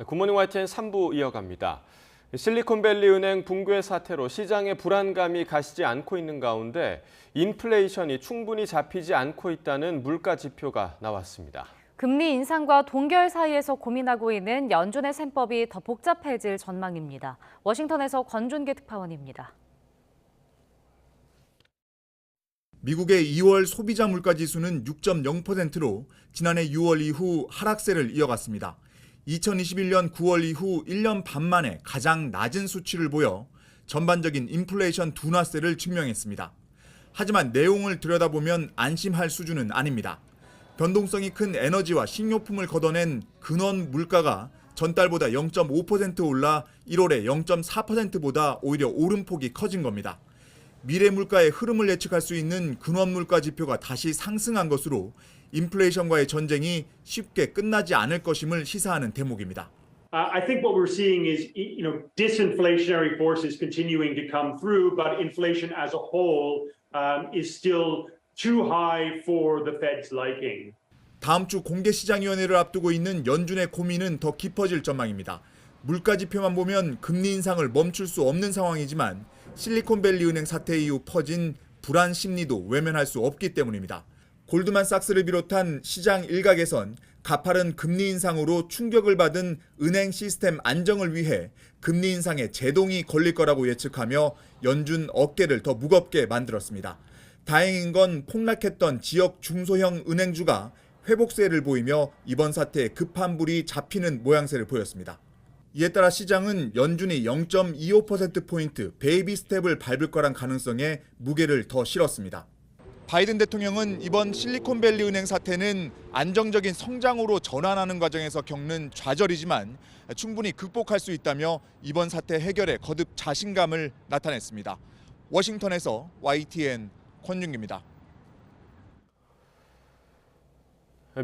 굿모닝 YTN 3부 이어갑니다. 실리콘밸리 은행 붕괴 사태로 시장의 불안감이 가시지 않고 있는 가운데 인플레이션이 충분히 잡히지 않고 있다는 물가 지표가 나왔습니다. 금리 인상과 동결 사이에서 고민하고 있는 연준의 셈법이 더 복잡해질 전망입니다. 워싱턴에서 권준기 특파원입니다. 미국의 2월 소비자 물가 지수는 6.0%로 지난해 6월 이후 하락세를 이어갔습니다. 2021년 9월 이후 1년 반 만에 가장 낮은 수치를 보여 전반적인 인플레이션 둔화세를 증명했습니다. 하지만 내용을 들여다보면 안심할 수준은 아닙니다. 변동성이 큰 에너지와 식료품을 걷어낸 근원 물가가 전달보다 0.5% 올라 1월에 0.4%보다 오히려 오름폭이 커진 겁니다. 미래 물가의 흐름을 예측할 수 있는 근원 물가 지표가 다시 상승한 것으로 인플레이션과의 전쟁이 쉽게 끝나지 않을 것임을 시사하는 대목입니다. I think what we're seeing is, disinflationary forces continuing to come through, but inflation as a whole is still too high for the Fed's liking. 다음 주 공개시장위원회를 앞두고 있는 연준의 고민은 더 깊어질 전망입니다. 물가 지표만 보면 금리 인상을 멈출 수 없는 상황이지만 실리콘밸리 은행 사태 이후 퍼진 불안 심리도 외면할 수 없기 때문입니다. 골드만삭스를 비롯한 시장 일각에선 가파른 금리 인상으로 충격을 받은 은행 시스템 안정을 위해 금리 인상에 제동이 걸릴 거라고 예측하며 연준 어깨를 더 무겁게 만들었습니다. 다행인 건 폭락했던 지역 중소형 은행주가 회복세를 보이며 이번 사태에 급한 불이 잡히는 모양새를 보였습니다. 이에 따라 시장은 연준이 0.25%포인트 베이비 스텝을 밟을 거란 가능성에 무게를 더 실었습니다. 바이든 대통령은 이번 실리콘밸리 은행 사태는 안정적인 성장으로 전환하는 과정에서 겪는 좌절이지만 충분히 극복할 수 있다며 이번 사태 해결에 거듭 자신감을 나타냈습니다. 워싱턴에서 YTN 권윤기입니다.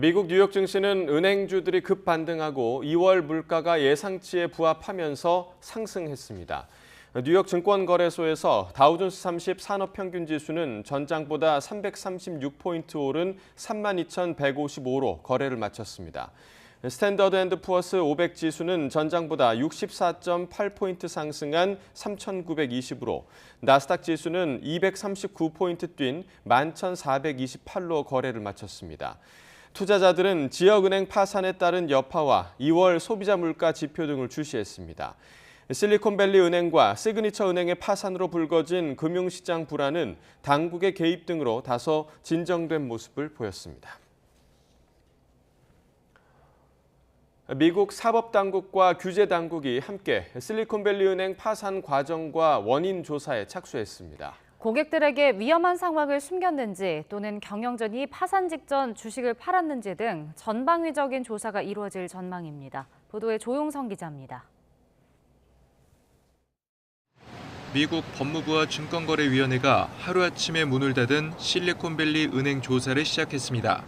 미국 뉴욕 증시는 은행주들이 급반등하고 2월 물가가 예상치에 부합하면서 상승했습니다. 뉴욕 증권거래소에서 다우존스 30 산업평균지수는 전장보다 336포인트 오른 32,155로 거래를 마쳤습니다. 스탠더드 앤드 푸어스 500 지수는 전장보다 64.8포인트 상승한 3,920으로 나스닥 지수는 239포인트 뛴 11,428로 거래를 마쳤습니다. 투자자들은 지역은행 파산에 따른 여파와 2월 소비자 물가 지표 등을 주시했습니다. 실리콘밸리 은행과 시그니처 은행의 파산으로 불거진 금융시장 불안은 당국의 개입 등으로 다소 진정된 모습을 보였습니다. 미국 사법당국과 규제당국이 함께 실리콘밸리 은행 파산 과정과 원인 조사에 착수했습니다. 고객들에게 위험한 상황을 숨겼는지 또는 경영진이 파산 직전 주식을 팔았는지 등 전방위적인 조사가 이루어질 전망입니다. 보도에 조용성 기자입니다. 미국 법무부와 증권거래위원회가 하루아침에 문을 닫은 실리콘밸리 은행 조사를 시작했습니다.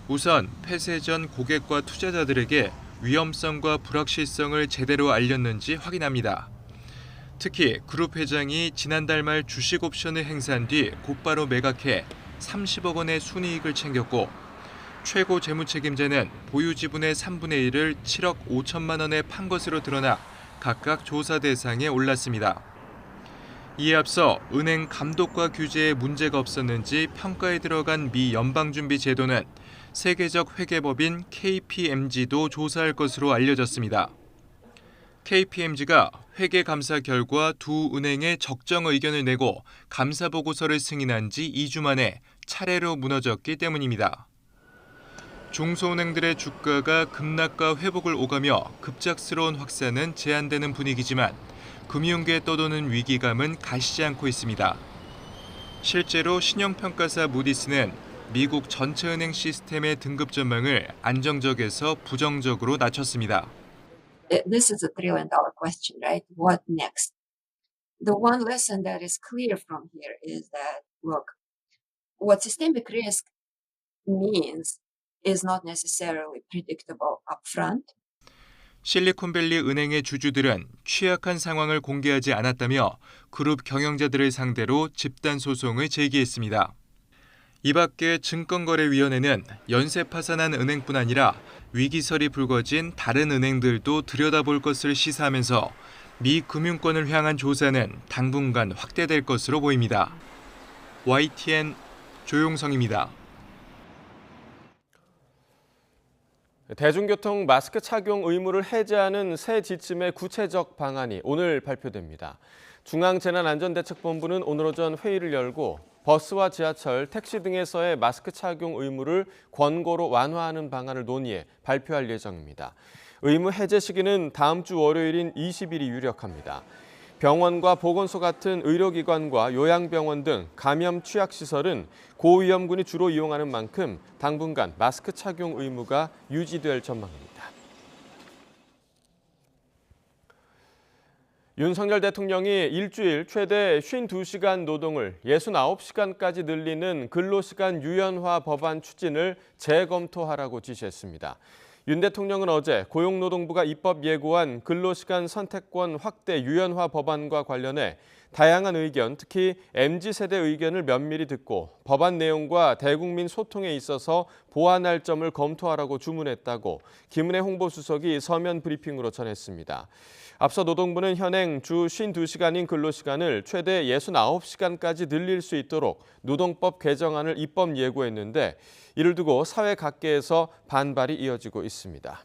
우선 폐쇄 전 고객과 투자자들에게 위험성과 불확실성을 제대로 알렸는지 확인합니다. 특히 그룹 회장이 지난달 말 주식 옵션을 행사한 뒤 곧바로 매각해 30억 원의 순이익을 챙겼고 최고 재무책임자는 보유 지분의 3분의 1을 7억 5천만 원에 판 것으로 드러나 각각 조사 대상에 올랐습니다. 이에 앞서 은행 감독과 규제에 문제가 없었는지 평가에 들어간 미 연방준비제도는 세계적 회계법인 KPMG도 조사할 것으로 알려졌습니다. KPMG가 회계 감사 결과 두 은행에 적정 의견을 내고 감사 보고서를 승인한 지 2주 만에 차례로 무너졌기 때문입니다. 중소은행들의 주가가 급락과 회복을 오가며 급작스러운 확산은 제한되는 분위기지만 금융계에 떠도는 위기감은 가시지 않고 있습니다. 실제로 신용평가사 무디스는 미국 전체 은행 시스템의 등급 전망을 안정적에서 부정적으로 낮췄습니다. This is a $1 trillion question, right? What next? The one lesson that is clear from here is that, look, what systemic risk means is not necessarily predictable upfront. 실리콘밸리 은행의 주주들은 취약한 상황을 공개하지 않았다며 그룹 경영자들을 상대로 집단 소송을 제기했습니다. 이 밖에 증권거래위원회는 연쇄 파산한 은행뿐 아니라 위기설이 불거진 다른 은행들도 들여다볼 것을 시사하면서 미 금융권을 향한 조사는 당분간 확대될 것으로 보입니다. YTN 조용성입니다. 대중교통 마스크 착용 의무를 해제하는 새 지침의 구체적 방안이 오늘 발표됩니다. 중앙재난안전대책본부는 오늘 오전 회의를 열고 버스와 지하철, 택시 등에서의 마스크 착용 의무를 권고로 완화하는 방안을 논의해 발표할 예정입니다. 의무 해제 시기는 다음 주 월요일인 20일이 유력합니다. 병원과 보건소 같은 의료기관과 요양병원 등 감염 취약시설은 고위험군이 주로 이용하는 만큼 당분간 마스크 착용 의무가 유지될 전망입니다. 윤석열 대통령이 일주일 최대 52시간 노동을 69시간까지 늘리는 근로시간 유연화 법안 추진을 재검토하라고 지시했습니다. 윤 대통령은 어제 고용노동부가 입법 예고한 근로시간 선택권 확대 유연화 법안과 관련해 다양한 의견, 특히 MZ세대 의견을 면밀히 듣고 법안 내용과 대국민 소통에 있어서 보완할 점을 검토하라고 주문했다고 김은혜 홍보수석이 서면 브리핑으로 전했습니다. 앞서 노동부는 현행 주 52시간인 근로시간을 최대 69시간까지 늘릴 수 있도록 노동법 개정안을 입법 예고했는데 이를 두고 사회 각계에서 반발이 이어지고 있습니다.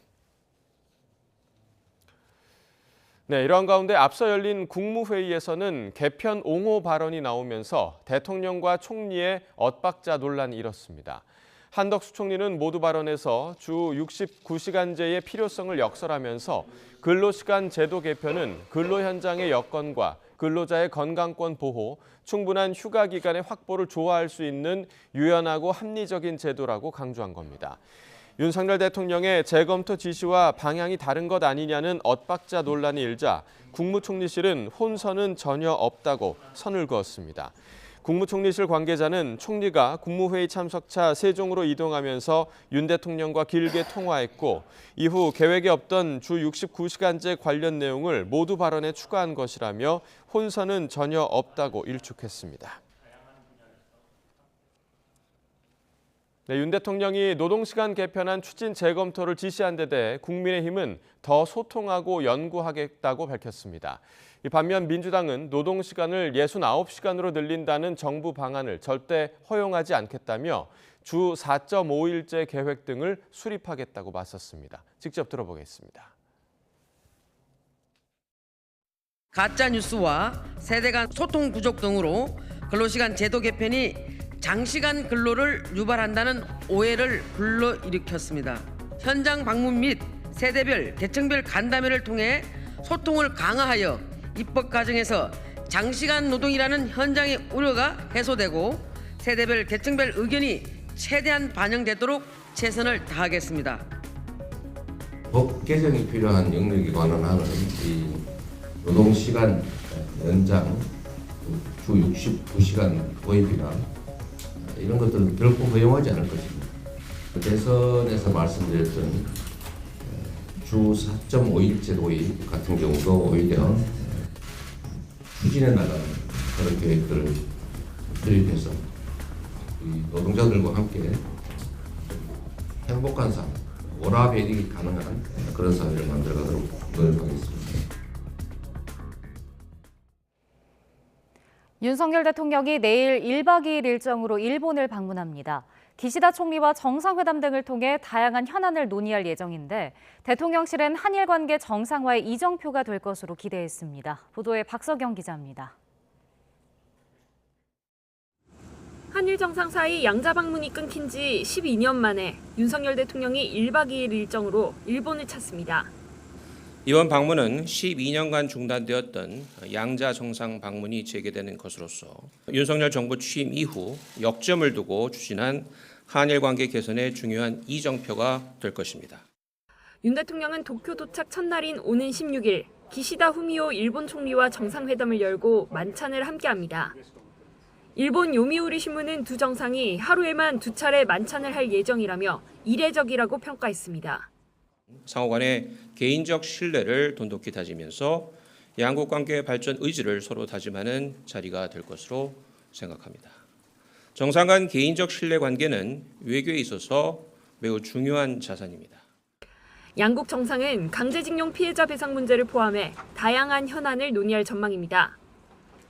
네, 이러한 가운데 앞서 열린 국무회의에서는 개편 옹호 발언이 나오면서 대통령과 총리의 엇박자 논란이 일었습니다. 한덕수 총리는 모두 발언에서 주 69시간제의 필요성을 역설하면서 근로시간 제도 개편은 근로 현장의 여건과 근로자의 건강권 보호, 충분한 휴가 기간의 확보를 조화할 수 있는 유연하고 합리적인 제도라고 강조한 겁니다. 윤석열 대통령의 재검토 지시와 방향이 다른 것 아니냐는 엇박자 논란이 일자 국무총리실은 혼선은 전혀 없다고 선을 그었습니다. 국무총리실 관계자는 총리가 국무회의 참석차 세종으로 이동하면서 윤 대통령과 길게 통화했고 이후 계획에 없던 주 69시간제 관련 내용을 모두 발언에 추가한 것이라며 혼선은 전혀 없다고 일축했습니다. 네, 윤 대통령이 노동시간 개편안 추진 재검토를 지시한 데 대해 국민의힘은 더 소통하고 연구하겠다고 밝혔습니다. 반면 민주당은 노동시간을 69시간으로 늘린다는 정부 방안을 절대 허용하지 않겠다며 주 4.5일제 계획 등을 수립하겠다고 맞섰습니다. 직접 들어보겠습니다. 가짜뉴스와 세대 간 소통 부족 등으로 근로시간 제도 개편이 장시간 근로를 유발한다는 오해를 불러일으켰습니다. 현장 방문 및 세대별, 계층별 간담회를 통해 소통을 강화하여 입법 과정에서 장시간 노동이라는 현장의 우려가 해소되고 세대별, 계층별 의견이 최대한 반영되도록 최선을 다하겠습니다. 법 개정이 필요한 영역에 관한하는 이 노동시간 연장, 주 69시간 도입이나 이런 것들은 결코 허용하지 않을 것입니다. 대선에서 말씀드렸던 주 4.5일제 도입 같은 경우도 오히려 추진해 나가는 그런 계획들을 수립해서 노동자들과 함께 행복한 삶, 오라베리 가능한 그런 사회를 만들어가도록 노력하겠습니다. 윤석열 대통령이 내일 1박 2일 일정으로 일본을 방문합니다. 기시다 총리와 정상회담 등을 통해 다양한 현안을 논의할 예정인데 대통령실은 한일 관계 정상화의 이정표가 될 것으로 기대했습니다. 보도에 박서경 기자입니다. 한일 정상 사이 양자 방문이 끊긴 지 12년 만에 윤석열 대통령이 1박 2일 일정으로 일본을 찾습니다. 이번 방문은 12년간 중단되었던 양자 정상 방문이 재개되는 것으로서 윤석열 정부 취임 이후 역점을 두고 추진한 한일 관계 개선의 중요한 이정표가 될 것입니다. 윤 대통령은 도쿄 도착 첫날인 오는 16일 기시다 후미오 일본 총리와 정상회담을 열고 만찬을 함께합니다. 일본 요미우리 신문은 두 정상이 하루에만 2차례 만찬을 할 예정이라며 이례적이라고 평가했습니다. 상호 간의 개인적 신뢰를 돈독히 다지면서 양국 관계 발전 의지를 서로 다짐하는 자리가 될 것으로 생각합니다. 정상 간 개인적 신뢰관계는 외교에 있어서 매우 중요한 자산입니다. 양국 정상은 강제징용 피해자 배상 문제를 포함해 다양한 현안을 논의할 전망입니다.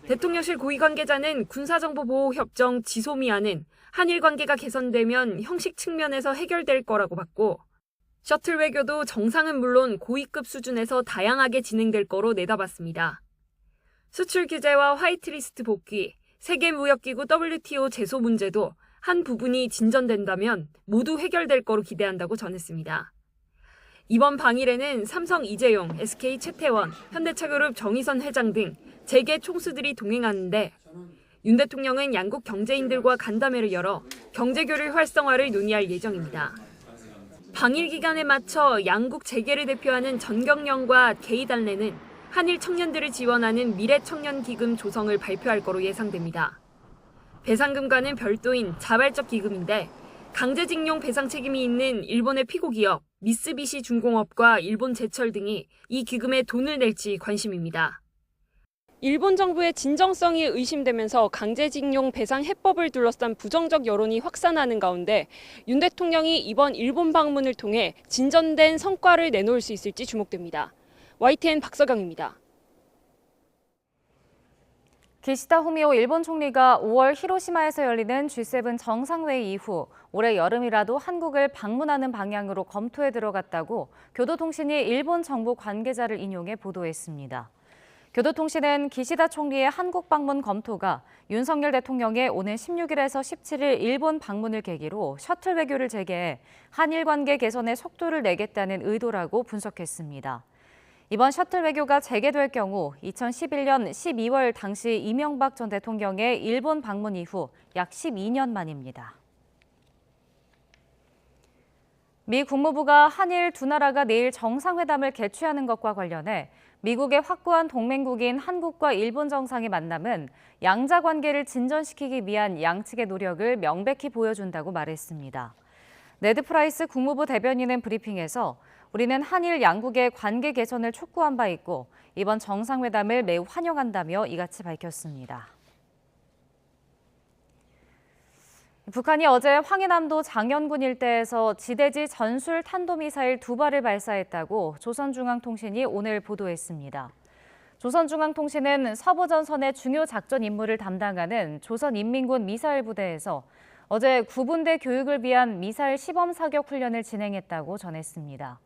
대통령실 고위 관계자는 군사정보보호협정 지소미안은 한일 관계가 개선되면 형식 측면에서 해결될 거라고 봤고, 셔틀 외교도 정상은 물론 고위급 수준에서 다양하게 진행될 거로 내다봤습니다. 수출 규제와 화이트리스트 복귀, 세계무역기구 WTO 제소 문제도 한 부분이 진전된다면 모두 해결될 거로 기대한다고 전했습니다. 이번 방일에는 삼성 이재용, SK 최태원, 현대차그룹 정의선 회장 등 재계 총수들이 동행하는데, 윤 대통령은 양국 경제인들과 간담회를 열어 경제교류 활성화를 논의할 예정입니다. 방일 기간에 맞춰 양국 재계를 대표하는 전경련과 게이달레는 한일 청년들을 지원하는 미래청년기금 조성을 발표할 거로 예상됩니다. 배상금과는 별도인 자발적 기금인데, 강제징용 배상 책임이 있는 일본의 피고기업 미쓰비시 중공업과 일본 제철 등이 이 기금에 돈을 낼지 관심입니다. 일본 정부의 진정성이 의심되면서 강제징용 배상 해법을 둘러싼 부정적 여론이 확산하는 가운데 윤 대통령이 이번 일본 방문을 통해 진전된 성과를 내놓을 수 있을지 주목됩니다. YTN 박서경입니다. 기시다 후미오 일본 총리가 5월 히로시마에서 열리는 G7 정상회의 이후 올해 여름이라도 한국을 방문하는 방향으로 검토에 들어갔다고 교도통신이 일본 정부 관계자를 인용해 보도했습니다. 교도통신은 기시다 총리의 한국 방문 검토가 윤석열 대통령의 오는 16일에서 17일 일본 방문을 계기로 셔틀 외교를 재개해 한일 관계 개선에 속도를 내겠다는 의도라고 분석했습니다. 이번 셔틀 외교가 재개될 경우 2011년 12월 당시 이명박 전 대통령의 일본 방문 이후 약 12년 만입니다. 미 국무부가 한일 두 나라가 내일 정상회담을 개최하는 것과 관련해 미국의 확고한 동맹국인 한국과 일본 정상의 만남은 양자 관계를 진전시키기 위한 양측의 노력을 명백히 보여준다고 말했습니다. 네드 프라이스 국무부 대변인은 브리핑에서 우리는 한일 양국의 관계 개선을 촉구한 바 있고 이번 정상회담을 매우 환영한다며 이같이 밝혔습니다. 북한이 어제 황해남도 장현군 일대에서 지대지 전술 탄도미사일 2발을 발사했다고 조선중앙통신이 오늘 보도했습니다. 조선중앙통신은 서부전선의 중요 작전 임무를 담당하는 조선인민군 미사일부대에서 어제 9분대 교육을 위한 미사일 시범 사격 훈련을 진행했다고 전했습니다.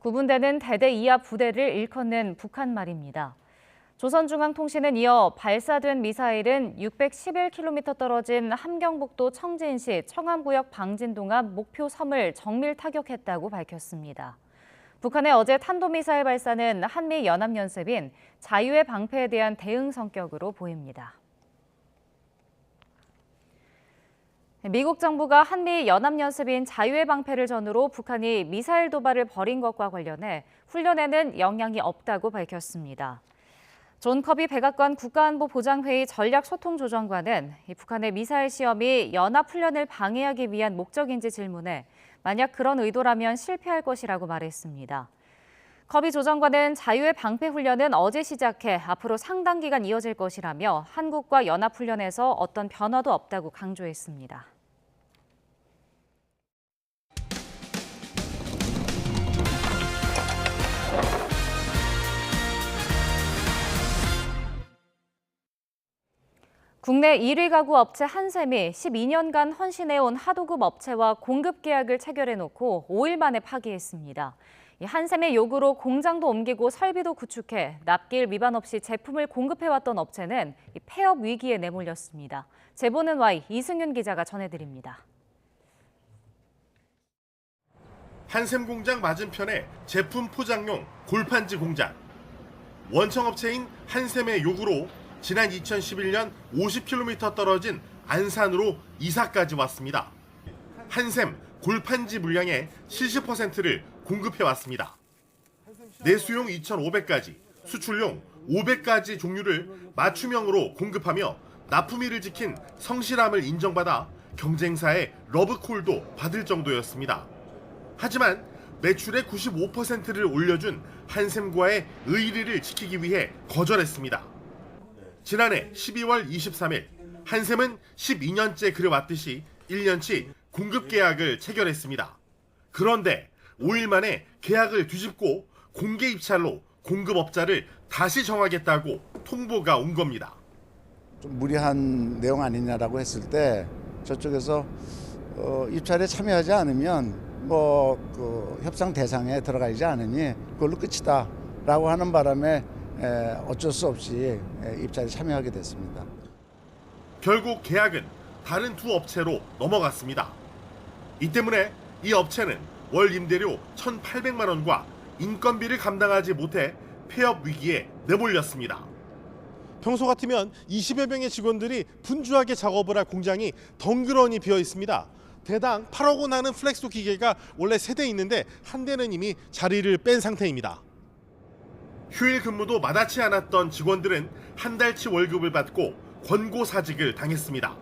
9분대는 대대 이하 부대를 일컫는 북한 말입니다. 조선중앙통신은 이어 발사된 미사일은 611km 떨어진 함경북도 청진시 청암구역 방진동 앞 목표 섬을 정밀 타격했다고 밝혔습니다. 북한의 어제 탄도미사일 발사는 한미 연합연습인 자유의 방패에 대한 대응 성격으로 보입니다. 미국 정부가 한미 연합연습인 자유의 방패를 전후로 북한이 미사일 도발을 벌인 것과 관련해 훈련에는 영향이 없다고 밝혔습니다. 존 커비 백악관 국가안보보장회의 전략소통조정관은 북한의 미사일 시험이 연합훈련을 방해하기 위한 목적인지 질문해 만약 그런 의도라면 실패할 것이라고 말했습니다. 커비 조정관은 자유의 방패 훈련은 어제 시작해 앞으로 상당 기간 이어질 것이라며 한국과 연합훈련에서 어떤 변화도 없다고 강조했습니다. 국내 1위 가구 업체 한샘이 12년간 헌신해온 하도급 업체와 공급 계약을 체결해놓고 5일 만에 파기했습니다. 한샘의 요구로 공장도 옮기고 설비도 구축해 납기일 위반 없이 제품을 공급해왔던 업체는 폐업 위기에 내몰렸습니다. 제보는 Y 이승윤 기자가 전해드립니다. 한샘 공장 맞은편에 제품 포장용 골판지 공장. 원청업체인 한샘의 요구로 지난 2011년 50km 떨어진 안산으로 이사까지 왔습니다. 한샘 골판지 물량의 70%를 공급해왔습니다. 내수용 2,500가지, 수출용 500가지 종류를 맞춤형으로 공급하며 납품일을 지킨 성실함을 인정받아 경쟁사의 러브콜도 받을 정도였습니다. 하지만 매출의 95%를 올려준 한샘과의 의리를 지키기 위해 거절했습니다. 지난해 12월 23일 한샘은 12년째 그래왔듯이 1년치 공급 계약을 체결했습니다. 그런데 5일 만에 계약을 뒤집고 공개 입찰로 공급업자를 다시 정하겠다고 통보가 온 겁니다. 좀 무리한 내용 아니냐라고 했을 때 저쪽에서 입찰에 참여하지 않으면 그 협상 대상에 들어가지 않으니 그걸로 끝이다라고 하는 바람에 어쩔 수 없이 입찰에 참여하게 됐습니다. 결국 계약은 다른 두 업체로 넘어갔습니다. 이 때문에 이 업체는 월 임대료 1,800만 원과 인건비를 감당하지 못해 폐업 위기에 내몰렸습니다. 평소 같으면 20여 명의 직원들이 분주하게 작업을 할 공장이 덩그러니 비어 있습니다. 대당 8억 원 하는 플렉스도 기계가 원래 3대 있는데 한 대는 이미 자리를 뺀 상태입니다. 휴일 근무도 마다치 않았던 직원들은 한 달치 월급을 받고 권고사직을 당했습니다.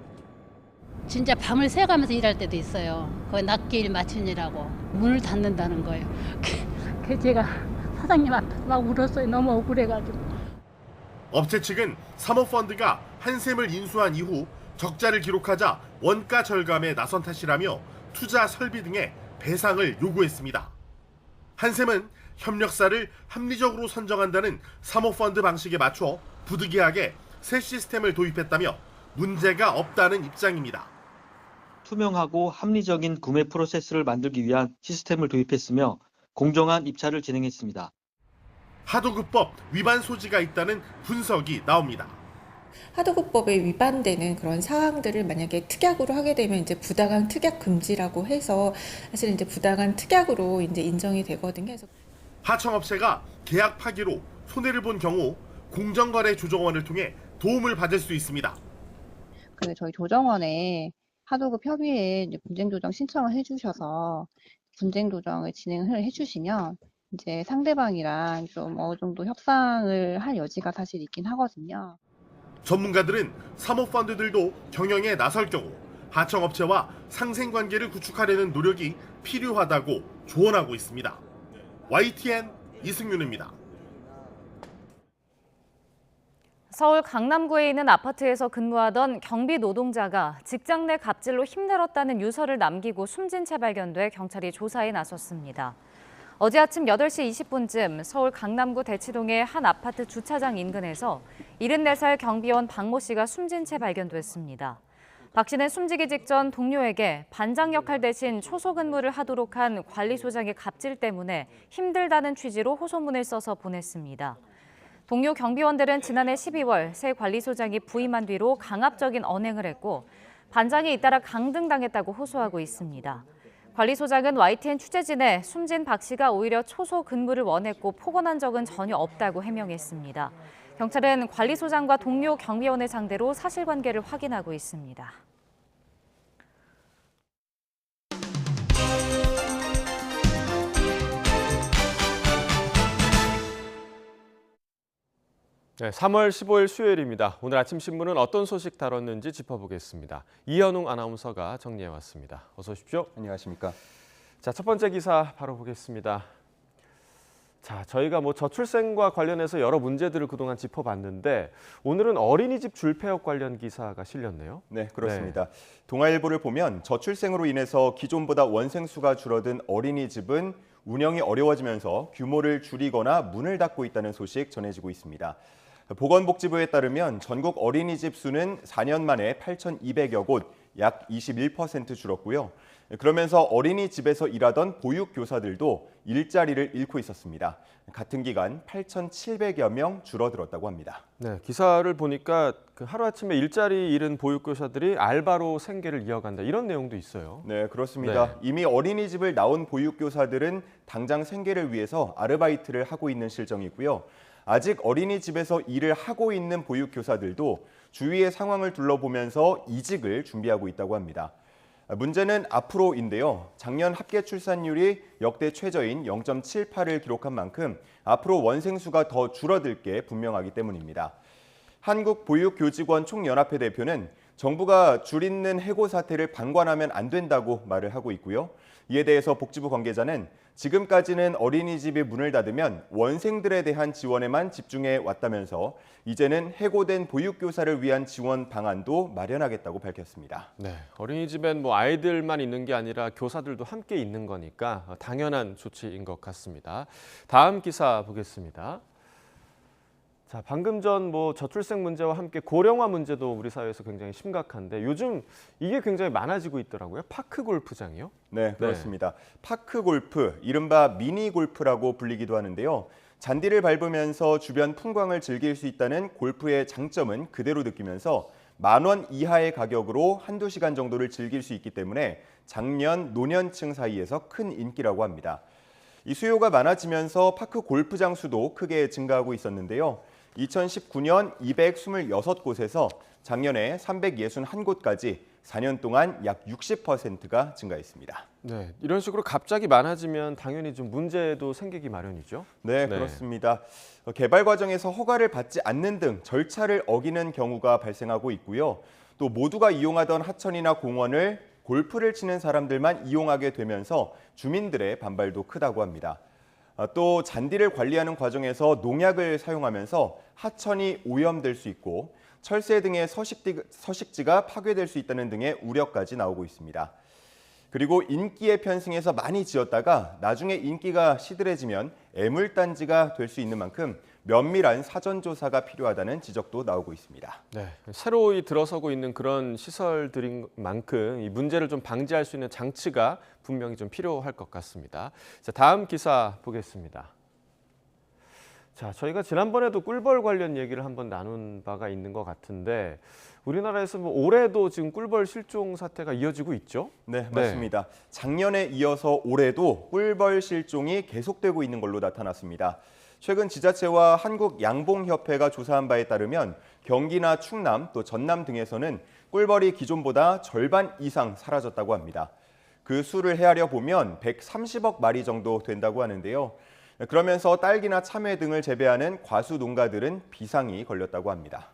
진짜 밤을 새가면서 일할 때도 있어요. 거의 낮게 일 마치느라고 문을 닫는다는 거예요. 그 제가 사장님 앞에 막 울었어요. 너무 억울해가지고. 업체 측은 사모펀드가 한샘을 인수한 이후 적자를 기록하자 원가 절감에 나선 탓이라며 투자 설비 등의 배상을 요구했습니다. 한샘은 협력사를 합리적으로 선정한다는 사모펀드 방식에 맞춰 부득이하게 새 시스템을 도입했다며 문제가 없다는 입장입니다. 투명하고 합리적인 구매 프로세스를 만들기 위한 시스템을 도입했으며 공정한 입찰을 진행했습니다. 하도급법 위반 소지가 있다는 분석이 나옵니다. 하도급법에 위반되는 그런 사항들을 만약에 특약으로 하게 되면 이제 부당한 특약 금지라고 해서 사실 이제 부당한 특약으로 이제 인정이 되거든요. 그래서 하청업체가 계약 파기로 손해를 본 경우 공정거래 조정원을 통해 도움을 받을 수 있습니다. 저희 조정원에 하도급 협의회 이제 분쟁 조정 신청을 해주셔서 분쟁 조정을 진행을 해주시면 이제 상대방이랑 좀 어느 정도 협상을 할 여지가 사실 있긴 하거든요. 전문가들은 사모펀드들도 경영에 나설 경우 하청업체와 상생관계를 구축하려는 노력이 필요하다고 조언하고 있습니다. YTN 이승윤입니다. 서울 강남구에 있는 아파트에서 근무하던 경비 노동자가 직장 내 갑질로 힘들었다는 유서를 남기고 숨진 채 발견돼 경찰이 조사에 나섰습니다. 어제 아침 8시 20분쯤 서울 강남구 대치동의 한 아파트 주차장 인근에서 74살 경비원 박모 씨가 숨진 채 발견됐습니다. 박 씨는 숨지기 직전 동료에게 반장 역할 대신 초소 근무를 하도록 한 관리소장의 갑질 때문에 힘들다는 취지로 호소문을 써서 보냈습니다. 동료 경비원들은 지난해 12월 새 관리소장이 부임한 뒤로 강압적인 언행을 했고 반장이 잇따라 강등당했다고 호소하고 있습니다. 관리소장은 YTN 취재진에 숨진 박 씨가 오히려 초소 근무를 원했고 폭언한 적은 전혀 없다고 해명했습니다. 경찰은 관리소장과 동료 경비원을 상대로 사실관계를 확인하고 있습니다. 네, 3월 15일 수요일입니다. 오늘 아침 신문은 어떤 소식 다뤘는지 짚어보겠습니다. 이현웅 아나운서가 정리해왔습니다. 어서 오십시오. 안녕하십니까. 자, 첫 번째 기사 바로 보겠습니다. 자, 저희가 저출생과 관련해서 여러 문제들을 그동안 짚어봤는데 오늘은 어린이집 줄폐업 관련 기사가 실렸네요. 네, 그렇습니다. 동아일보를 보면 저출생으로 인해서 기존보다 원생 수가 줄어든 어린이집은 운영이 어려워지면서 규모를 줄이거나 문을 닫고 있다는 소식 전해지고 있습니다. 보건복지부에 따르면 전국 어린이집 수는 4년 만에 8,200여 곳, 약 21% 줄었고요. 그러면서 어린이집에서 일하던 보육교사들도 일자리를 잃고 있었습니다. 같은 기간 8,700여 명 줄어들었다고 합니다. 네, 기사를 보니까 하루아침에 일자리 잃은 보육교사들이 알바로 생계를 이어간다 이런 내용도 있어요. 네, 그렇습니다. 이미 어린이집을 나온 보육교사들은 당장 생계를 위해서 아르바이트를 하고 있는 실정이고요. 아직 어린이집에서 일을 하고 있는 보육교사들도 주위의 상황을 둘러보면서 이직을 준비하고 있다고 합니다. 문제는 앞으로인데요. 작년 합계 출산율이 역대 최저인 0.78을 기록한 만큼 앞으로 원생 수가 더 줄어들 게 분명하기 때문입니다. 한국보육교직원 총연합회 대표는 정부가 줄있는 해고 사태를 방관하면 안 된다고 말을 하고 있고요. 이에 대해서 복지부 관계자는 지금까지는 어린이집이 문을 닫으면 원생들에 대한 지원에만 집중해 왔다면서 이제는 해고된 보육교사를 위한 지원 방안도 마련하겠다고 밝혔습니다. 네, 어린이집엔 뭐 아이들만 있는 게 아니라 교사들도 함께 있는 거니까 당연한 조치인 것 같습니다. 다음 기사 보겠습니다. 자, 방금 전 뭐 저출생 문제와 함께 고령화 문제도 우리 사회에서 굉장히 심각한데 요즘 이게 굉장히 많아지고 있더라고요. 파크 골프장이요? 네, 그렇습니다. 파크 골프, 이른바 미니 골프라고 불리기도 하는데요. 잔디를 밟으면서 주변 풍광을 즐길 수 있다는 골프의 장점은 그대로 느끼면서 10,000원 이하의 가격으로 한두 시간 정도를 즐길 수 있기 때문에 장년, 노년층 사이에서 큰 인기라고 합니다. 이 수요가 많아지면서 파크 골프장 수도 크게 증가하고 있었는데요. 2019년 226곳에서 작년에 361곳까지 4년 동안 약 60%가 증가했습니다. 네, 이런 식으로 갑자기 많아지면 당연히 좀 문제도 생기기 마련이죠. 네, 그렇습니다. 개발 과정에서 허가를 받지 않는 등 절차를 어기는 경우가 발생하고 있고요. 또 모두가 이용하던 하천이나 공원을 골프를 치는 사람들만 이용하게 되면서 주민들의 반발도 크다고 합니다. 또 잔디를 관리하는 과정에서 농약을 사용하면서 하천이 오염될 수 있고 철새 등의 서식지가 파괴될 수 있다는 등의 우려까지 나오고 있습니다. 그리고 인기에 편승해서 많이 지었다가 나중에 인기가 시들해지면 애물단지가 될 수 있는 만큼 면밀한 사전조사가 필요하다는 지적도 나오고 있습니다. 네, 새로이 들어서고 있는 그런 시설들인 만큼 이 문제를 좀 방지할 수 있는 장치가 분명히 좀 필요할 것 같습니다. 자, 다음 기사 보겠습니다. 자, 저희가 지난번에도 꿀벌 관련 얘기를 한번 나눈 바가 있는 것 같은데 우리나라에서 뭐 올해도 지금 꿀벌 실종 사태가 이어지고 있죠? 네, 맞습니다. 작년에 이어서 올해도 꿀벌 실종이 계속되고 있는 걸로 나타났습니다. 최근 지자체와 한국양봉협회가 조사한 바에 따르면 경기나 충남 또 전남 등에서는 꿀벌이 기존보다 절반 이상 사라졌다고 합니다. 그 수를 헤아려 보면 130억 마리 정도 된다고 하는데요. 그러면서 딸기나 참외 등을 재배하는 과수 농가들은 비상이 걸렸다고 합니다.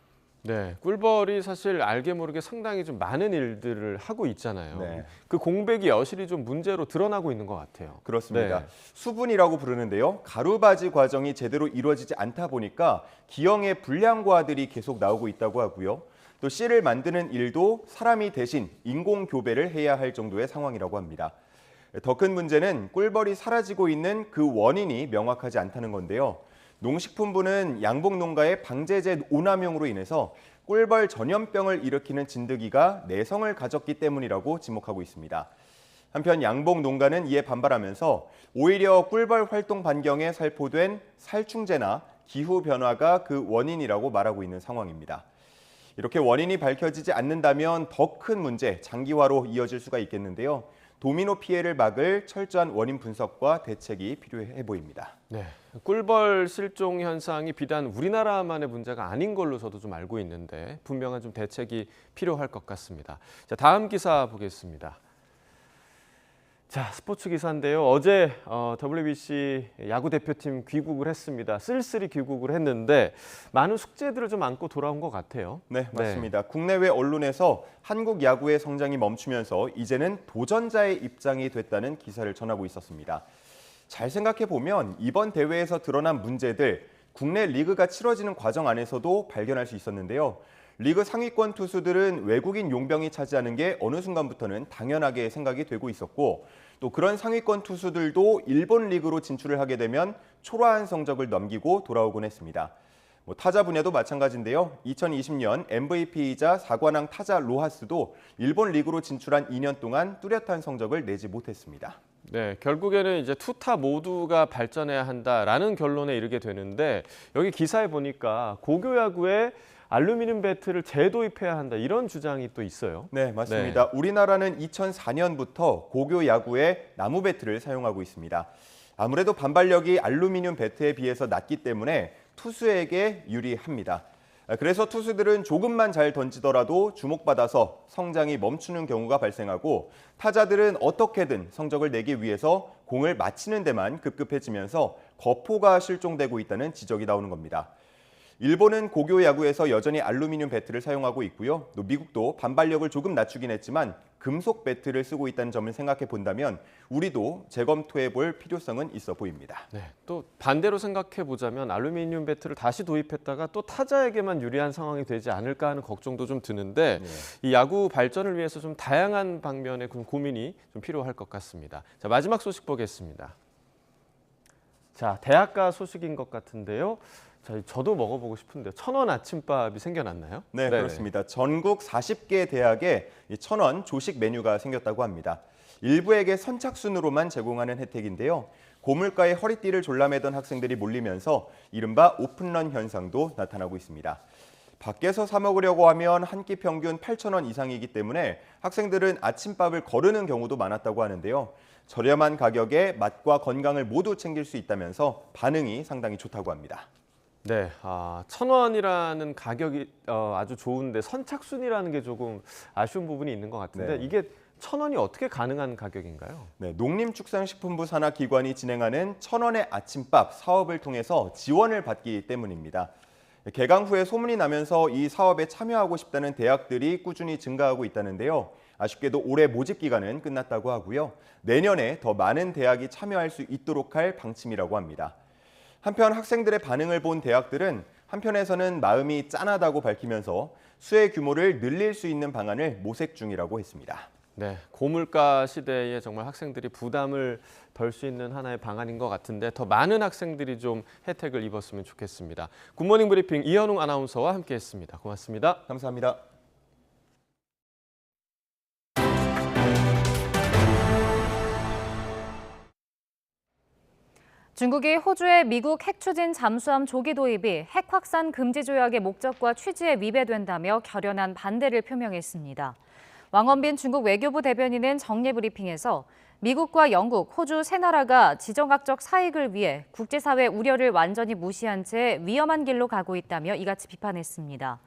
네, 꿀벌이 사실 알게 모르게 상당히 좀 많은 일들을 하고 있잖아요. 네. 그 공백이 여실히 좀 문제로 드러나고 있는 것 같아요. 그렇습니다. 네. 수분이라고 부르는데요. 가루바지 과정이 제대로 이루어지지 않다 보니까 기형의 불량과들이 계속 나오고 있다고 하고요. 또 씨를 만드는 일도 사람이 대신 인공 교배를 해야 할 정도의 상황이라고 합니다. 더 큰 문제는 꿀벌이 사라지고 있는 그 원인이 명확하지 않다는 건데요. 농식품부는 양봉 농가의 방제제 오남용으로 인해서 꿀벌 전염병을 일으키는 진드기가 내성을 가졌기 때문이라고 지목하고 있습니다. 한편 양봉 농가는 이에 반발하면서 오히려 꿀벌 활동 반경에 살포된 살충제나 기후 변화가 그 원인이라고 말하고 있는 상황입니다. 이렇게 원인이 밝혀지지 않는다면 더 큰 문제, 장기화로 이어질 수가 있겠는데요. 도미노 피해를 막을 철저한 원인 분석과 대책이 필요해 보입니다. 네, 꿀벌 실종 현상이 비단 우리나라만의 문제가 아닌 걸로 저도 좀 알고 있는데 분명한 좀 대책이 필요할 것 같습니다. 자, 다음 기사 보겠습니다. 자, 스포츠 기사인데요. 어제 WBC 야구 대표팀 귀국을 했습니다. 쓸쓸히 귀국을 했는데 많은 숙제들을 좀 안고 돌아온 것 같아요. 네, 맞습니다. 국내외 언론에서 한국 야구의 성장이 멈추면서 이제는 도전자의 입장이 됐다는 기사를 전하고 있었습니다. 잘 생각해 보면 이번 대회에서 드러난 문제들, 국내 리그가 치러지는 과정 안에서도 발견할 수 있었는데요. 리그 상위권 투수들은 외국인 용병이 차지하는 게 어느 순간부터는 당연하게 생각이 되고 있었고 또 그런 상위권 투수들도 일본 리그로 진출을 하게 되면 초라한 성적을 넘기고 돌아오곤 했습니다. 타자 분야도 마찬가지인데요. 2020년 MVP이자 4관왕 타자 로하스도 일본 리그로 진출한 2년 동안 뚜렷한 성적을 내지 못했습니다. 네, 결국에는 이제 투타 모두가 발전해야 한다라는 결론에 이르게 되는데 여기 기사에 보니까 고교 야구에 알루미늄 배트를 재도입해야 한다 이런 주장이 또 있어요. 네, 맞습니다. 네. 우리나라는 2004년부터 고교 야구에 나무 배트를 사용하고 있습니다. 아무래도 반발력이 알루미늄 배트에 비해서 낮기 때문에 투수에게 유리합니다. 그래서 투수들은 조금만 잘 던지더라도 주목받아서 성장이 멈추는 경우가 발생하고 타자들은 어떻게든 성적을 내기 위해서 공을 맞히는 데만 급급해지면서 거포가 실종되고 있다는 지적이 나오는 겁니다. 일본은 고교 야구에서 여전히 알루미늄 배트를 사용하고 있고요. 또 미국도 반발력을 조금 낮추긴 했지만 금속 배트를 쓰고 있다는 점을 생각해 본다면 우리도 재검토해 볼 필요성은 있어 보입니다. 네, 또 반대로 생각해 보자면 알루미늄 배트를 다시 도입했다가 또 타자에게만 유리한 상황이 되지 않을까 하는 걱정도 좀 드는데 이 야구 발전을 위해서 좀 다양한 방면의 고민이 좀 필요할 것 같습니다. 자, 마지막 소식 보겠습니다. 자, 대학가 소식인 것 같은데요. 자, 저도 먹어보고 싶은데요. 1,000원 아침밥이 생겨났나요? 네, 그렇습니다. 전국 40개 대학에 1,000원 조식 메뉴가 생겼다고 합니다. 일부에게 선착순으로만 제공하는 혜택인데요. 고물가에 허리띠를 졸라매던 학생들이 몰리면서 이른바 오픈런 현상도 나타나고 있습니다. 밖에서 사 먹으려고 하면 한 끼 평균 8,000원 이상이기 때문에 학생들은 아침밥을 거르는 경우도 많았다고 하는데요. 저렴한 가격에 맛과 건강을 모두 챙길 수 있다면서 반응이 상당히 좋다고 합니다. 네, 1,000원이라는 가격이 아주 좋은데 선착순이라는 게 조금 아쉬운 부분이 있는 것 같은데 네. 이게 1,000원이 어떻게 가능한 가격인가요? 네, 농림축산식품부 산하 기관이 진행하는 1,000원의 아침밥 사업을 통해서 지원을 받기 때문입니다. 개강 후에 소문이 나면서 이 사업에 참여하고 싶다는 대학들이 꾸준히 증가하고 있다는데요. 아쉽게도 올해 모집 기간은 끝났다고 하고요. 내년에 더 많은 대학이 참여할 수 있도록 할 방침이라고 합니다. 한편 학생들의 반응을 본 대학들은 한편에서는 마음이 짠하다고 밝히면서 수혜 규모를 늘릴 수 있는 방안을 모색 중이라고 했습니다. 네, 고물가 시대에 정말 학생들이 부담을 덜 수 있는 하나의 방안인 것 같은데 더 많은 학생들이 좀 혜택을 입었으면 좋겠습니다. 굿모닝 브리핑 이현웅 아나운서와 함께했습니다. 고맙습니다. 감사합니다. 중국이 호주의 미국 핵추진 잠수함 조기 도입이 핵 확산 금지 조약의 목적과 취지에 위배된다며 결연한 반대를 표명했습니다. 왕원빈 중국 외교부 대변인은 정례 브리핑에서 미국과 영국, 호주 세 나라가 지정학적 사익을 위해 국제사회 우려를 완전히 무시한 채 위험한 길로 가고 있다며 이같이 비판했습니다.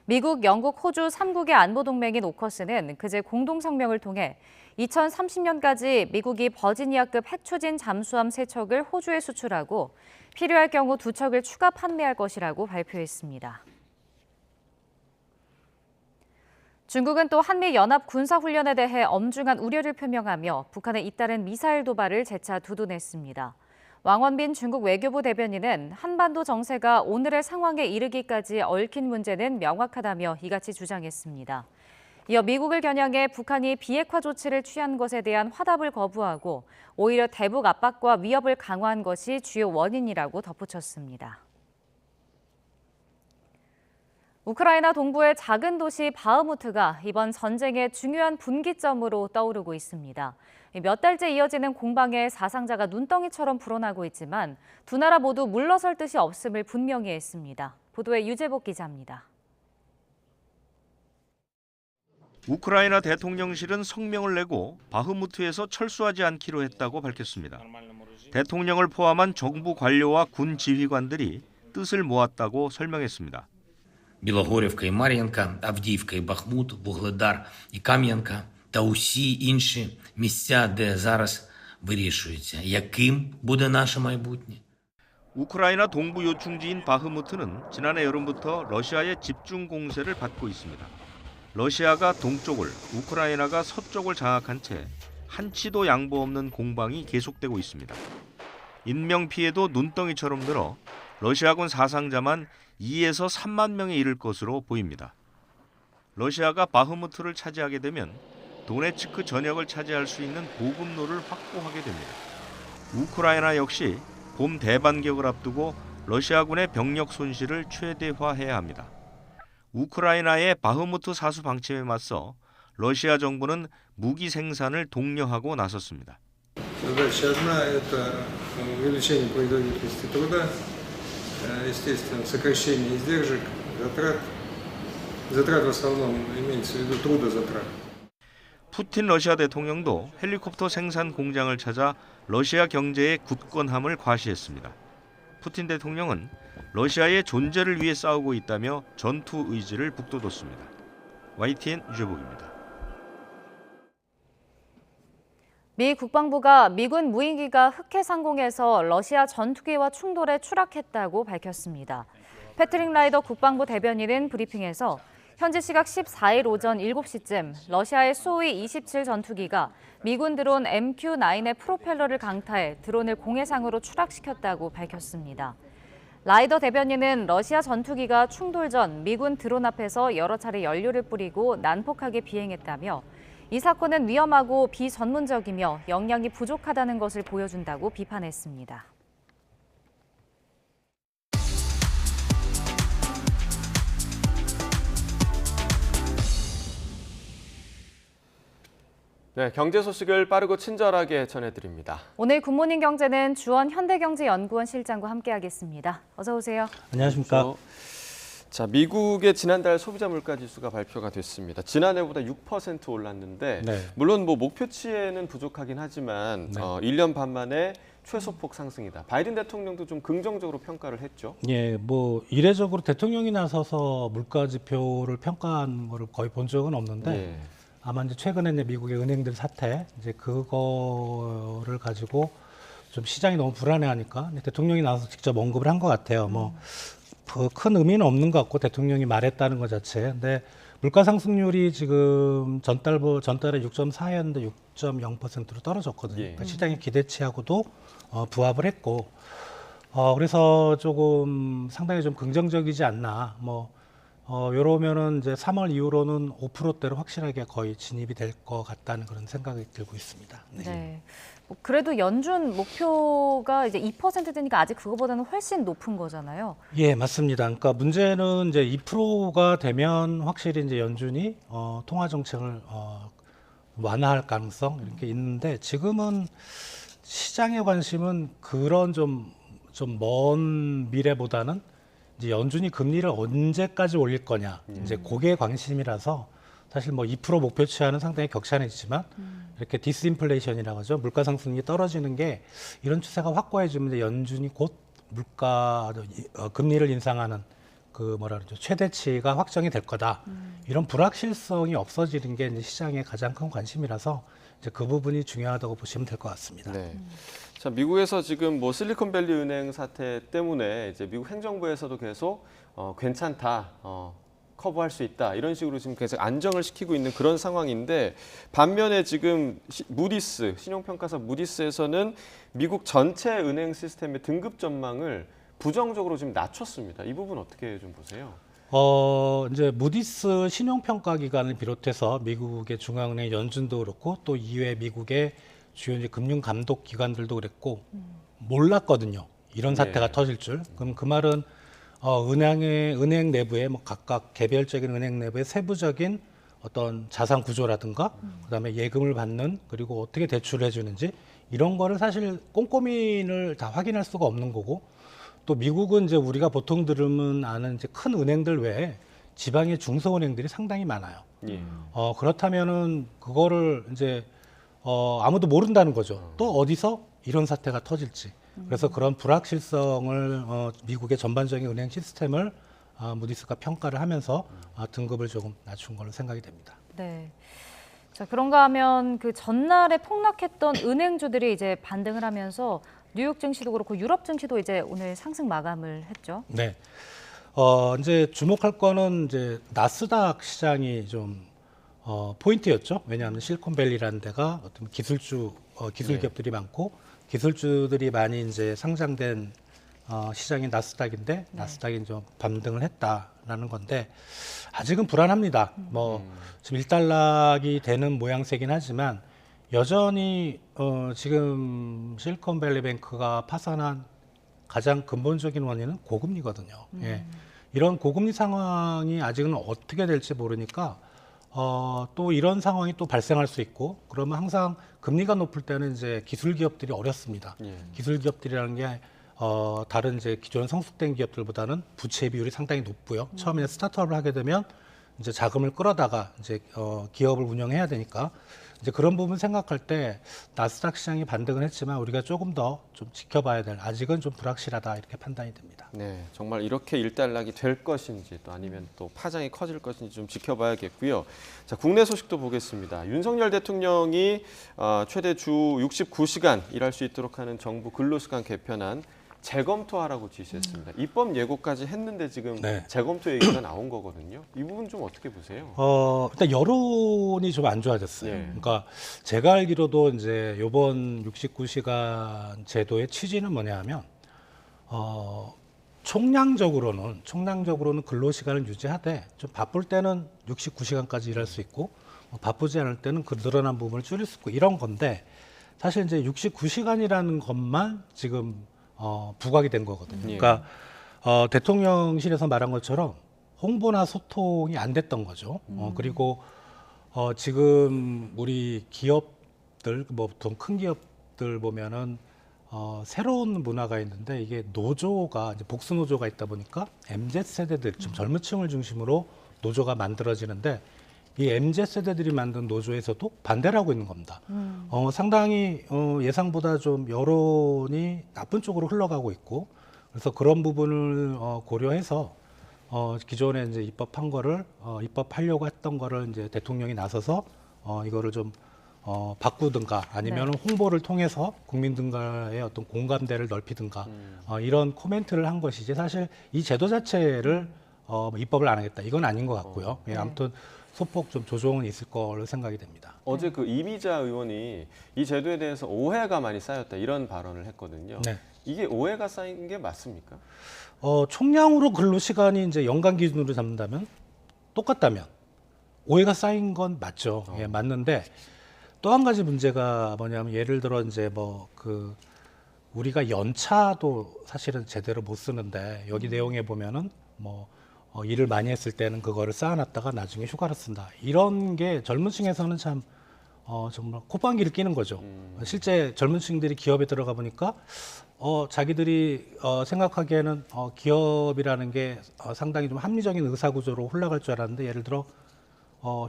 미국, 영국, 호주 3국의 안보동맹인 오커스는 그제 공동성명을 통해 2030년까지 미국이 버지니아급 핵추진 잠수함 3척을 호주에 수출하고 필요할 경우 2척을 추가 판매할 것이라고 발표했습니다. 중국은 또 한미연합 군사훈련에 대해 엄중한 우려를 표명하며 북한의 잇따른 미사일 도발을 재차 두둔했습니다. 왕원빈 중국 외교부 대변인은 한반도 정세가 오늘의 상황에 이르기까지 얽힌 문제는 명확하다며 이같이 주장했습니다. 이어 미국을 겨냥해 북한이 비핵화 조치를 취한 것에 대한 화답을 거부하고 오히려 대북 압박과 위협을 강화한 것이 주요 원인이라고 덧붙였습니다. 우크라이나 동부의 작은 도시 바흐무트가 이번 전쟁의 중요한 분기점으로 떠오르고 있습니다. 몇 달째 이어지는 공방에 사상자가 눈덩이처럼 불어나고 있지만 두 나라 모두 물러설 뜻이 없음을 분명히 했습니다. 보도에 유재복 기자입니다. 우크라이나 대통령실은 성명을 내고 바흐무트에서 철수하지 않기로 했다고 밝혔습니다. 대통령을 포함한 정부 관료와 군 지휘관들이 뜻을 모았다고 설명했습니다. Білогорівка і Мар'їнка, Авдіївка і Бахмут, Вугледар і Кам'янка та усі інші місця, де зараз вирішується, яким буде наше майбутнє. 우크라이나 동부 요충지인 바흐무트는 지난해 여름부터 러시아의 집중 공세를 받고 있습니다. 러시아가 동쪽을, 우크라이나가 서쪽을 장악한 채 한치도 양보 없는 공방이 계속되고 있습니다. 인명 피해도 눈덩이처럼 늘어 러시아군 사상자만 2에서 3만 명에 이를 것으로 보입니다. 러시아가 바흐무트를 차지하게 되면 도네츠크 전역을 차지할 수 있는 보급로를 확보하게 됩니다. 우크라이나 역시 봄 대반격을 앞두고 러시아군의 병력 손실을 최대화해야 합니다. 우크라이나의 바흐무트 사수 방침에 맞서 러시아 정부는 무기 생산을 독려하고 나섰습니다. Задача одна – это увеличение производительности труда, естественно, сокращение издержек, затрат в основном имеется в виду трудозатрат. 푸틴 러시아 대통령도 헬리콥터 생산 공장을 찾아 러시아 경제의 굳건함을 과시했습니다. 푸틴 대통령은 러시아의 존재를 위해 싸우고 있다며 전투 의지를 북돋웠습니다. YTN 유재복입니다. 미 국방부가 미군 무인기가 흑해 상공에서 러시아 전투기와 충돌해 추락했다고 밝혔습니다. 패트릭 라이더 국방부 대변인은 브리핑에서 현지 시각 14일 오전 7시쯤 러시아의 수호이 27 전투기가 미군 드론 MQ-9의 프로펠러를 강타해 드론을 공해상으로 추락시켰다고 밝혔습니다. 라이더 대변인은 러시아 전투기가 충돌 전 미군 드론 앞에서 여러 차례 연료를 뿌리고 난폭하게 비행했다며 이 사건은 위험하고 비전문적이며 역량이 부족하다는 것을 보여준다고 비판했습니다. 네, 경제 소식을 빠르고 친절하게 전해드립니다. 오늘 굿모닝 경제는 주원 현대경제연구원 실장과 함께하겠습니다. 어서 오세요. 안녕하십니까. 자, 미국의 지난달 소비자 물가 지수가 발표가 됐습니다. 지난해보다 6% 올랐는데 네. 물론 뭐 목표치에는 부족하긴 하지만 1년 반 만에 최소폭 상승이다. 바이든 대통령도 좀 긍정적으로 평가를 했죠. 예, 뭐 이례적으로 대통령이 나서서 물가 지표를 평가한 거를 거의 본 적은 없는데 네. 아마 이제 최근에 이제 미국의 은행들 사태 이제 그거를 가지고 좀 시장이 너무 불안해하니까 대통령이 나서서 직접 언급을 한 것 같아요. 뭐 큰 의미는 없는 것 같고 대통령이 말했다는 것 자체. 근데 물가 상승률이 지금 전달에 6.4였는데 6.0%로 떨어졌거든요. 그러니까 시장의 기대치하고도 부합을 했고, 그래서 조금 상당히 좀 긍정적이지 않나. 요러면은 이제 3월 이후로는 5%대로 확실하게 거의 진입이 될 것 같다는 그런 생각이 들고 있습니다. 네. 그래도 연준 목표가 이제 2%되니까 아직 그거보다는 훨씬 높은 거잖아요. 예, 맞습니다. 그러니까 문제는 이제 2%가 되면 확실히 이제 연준이 통화 정책을 완화할 가능성 이렇게 있는데 지금은 시장의 관심은 그런 좀 먼 미래보다는 이제 연준이 금리를 언제까지 올릴 거냐 이제 그게 관심이라서 사실 뭐 2% 목표치와는 상당히 격차는 있지만 이렇게 디스인플레이션이라고 하죠. 물가 상승이 떨어지는 게 이런 추세가 확고해지면 연준이 곧 물가 금리를 인상하는 그 뭐라 그러죠. 최대치가 확정이 될 거다. 이런 불확실성이 없어지는 게 이제 시장의 가장 큰 관심이라서 이제 그 부분이 중요하다고 보시면 될 것 같습니다. 네. 자, 미국에서 지금 뭐 실리콘밸리 은행 사태 때문에 이제 미국 행정부에서도 계속 괜찮다. 커버할 수 있다. 이런 식으로 지금 계속 안정을 시키고 있는 그런 상황인데 반면에 지금 무디스, 신용평가사 무디스에서는 미국 전체 은행 시스템의 등급 전망을 부정적으로 지금 낮췄습니다. 이 부분 어떻게 좀 보세요? 이제 무디스 신용평가 기관을 비롯해서 미국의 중앙은행 연준도 그렇고 또 이외 미국의 주요 이제 금융 감독 기관들도 그랬고 몰랐거든요. 이런 사태가 터질 줄. 그럼 그 말은 은행 내부에 뭐 각각 개별적인 은행 내부의 세부적인 어떤 자산 구조라든가 그다음에 예금을 받는 그리고 어떻게 대출을 해주는지 이런 거를 사실 꼼꼼히를 다 확인할 수가 없는 거고 또 미국은 이제 우리가 보통 들으면 아는 이제 큰 은행들 외에 지방의 중소은행들이 상당히 많아요. 그렇다면은 그거를 이제 아무도 모른다는 거죠. 또 어디서 이런 사태가 터질지. 그래서 그런 불확실성을 미국의 전반적인 은행 시스템을 무디스가 평가를 하면서 등급을 조금 낮춘 걸로 생각이 됩니다. 네. 자, 그런가 하면 그 전날에 폭락했던 은행주들이 이제 반등을 하면서 뉴욕 증시도 그렇고 유럽 증시도 이제 오늘 상승 마감을 했죠. 네. 이제 주목할 거는 이제 나스닥 시장이 좀 포인트였죠. 왜냐하면 실리콘밸리라는 데가 어떤 기술 기업들이 많고 기술주들이 많이 이제 상장된 시장인 나스닥인데 나스닥이 좀 반등을 했다라는 건데 아직은 불안합니다. 지금 1달락이 되는 모양새긴 하지만 여전히 지금 실리콘밸리 뱅크가 파산한 가장 근본적인 원인은 고금리거든요. 예. 이런 고금리 상황이 아직은 어떻게 될지 모르니까 또 이런 상황이 또 발생할 수 있고 그러면 항상 금리가 높을 때는 이제 기술 기업들이 어렵습니다. 기술 기업들이라는 게 다른 이제 기존 성숙된 기업들보다는 부채 비율이 상당히 높고요. 처음에 스타트업을 하게 되면 이제 자금을 끌어다가 이제 기업을 운영해야 되니까 이제 그런 부분 생각할 때 나스닥 시장이 반등을 했지만 우리가 조금 더 좀 지켜봐야 될 아직은 좀 불확실하다 이렇게 판단이 됩니다. 네, 정말 이렇게 일단락이 될 것인지 또 아니면 또 파장이 커질 것인지 좀 지켜봐야겠고요. 자, 국내 소식도 보겠습니다. 윤석열 대통령이 최대 주 69시간 일할 수 있도록 하는 정부 근로시간 개편안 재검토하라고 지시했습니다. 입법 예고까지 했는데 지금 네. 재검토 얘기가 나온 거거든요. 이 부분 좀 어떻게 보세요? 일단 여론이 좀 안 좋아졌어요. 네. 그러니까 제가 알기로도 이제 이번 69시간 제도의 취지는 뭐냐면 총량적으로는 근로시간을 유지하되 좀 바쁠 때는 69시간까지 일할 수 있고 바쁘지 않을 때는 그 늘어난 부분을 줄일 수 있고 이런 건데 사실 이제 69시간이라는 것만 지금 부각이 된 거거든요. 예. 그러니까 대통령실에서 말한 것처럼 홍보나 소통이 안 됐던 거죠. 그리고 지금 우리 기업들, 뭐 보통 큰 기업들 보면은 새로운 문화가 있는데 이게 노조가 이제 복수 노조가 있다 보니까 MZ 세대들, 좀 젊은 층을 중심으로 노조가 만들어지는데 이 MZ 세대들이 만든 노조에서도 반대를 하고 있는 겁니다. 상당히 예상보다 좀 여론이 나쁜 쪽으로 흘러가고 있고 그래서 그런 부분을 고려해서 기존에 이제 입법한 거를 입법하려고 했던 거를 이제 대통령이 나서서 이거를 좀 바꾸든가 아니면 홍보를 통해서 국민들과의 어떤 공감대를 넓히든가 이런 코멘트를 한 것이지 사실 이 제도 자체를 입법을 안 하겠다 이건 아닌 것 같고요. 예, 아무튼 소폭 좀 조정은 있을 걸로 생각이 됩니다. 어제 그 이미자 의원이 이 제도에 대해서 오해가 많이 쌓였다 이런 발언을 했거든요. 네. 이게 오해가 쌓인 게 맞습니까? 총량으로 근로시간이 이제 연간 기준으로 잡는다면 똑같다면 오해가 쌓인 건 맞죠. 예, 맞는데 또 한 가지 문제가 뭐냐면 예를 들어 이제 우리가 연차도 사실은 제대로 못 쓰는데 여기 내용에 보면은 일을 많이 했을 때는 그거를 쌓아놨다가 나중에 휴가를 쓴다. 이런 게 젊은 층에서는 참 정말 콧방귀를 끼는 거죠. 실제 젊은 층들이 기업에 들어가 보니까 자기들이 생각하기에는 기업이라는 게 상당히 좀 합리적인 의사구조로 흘러갈 줄 알았는데 예를 들어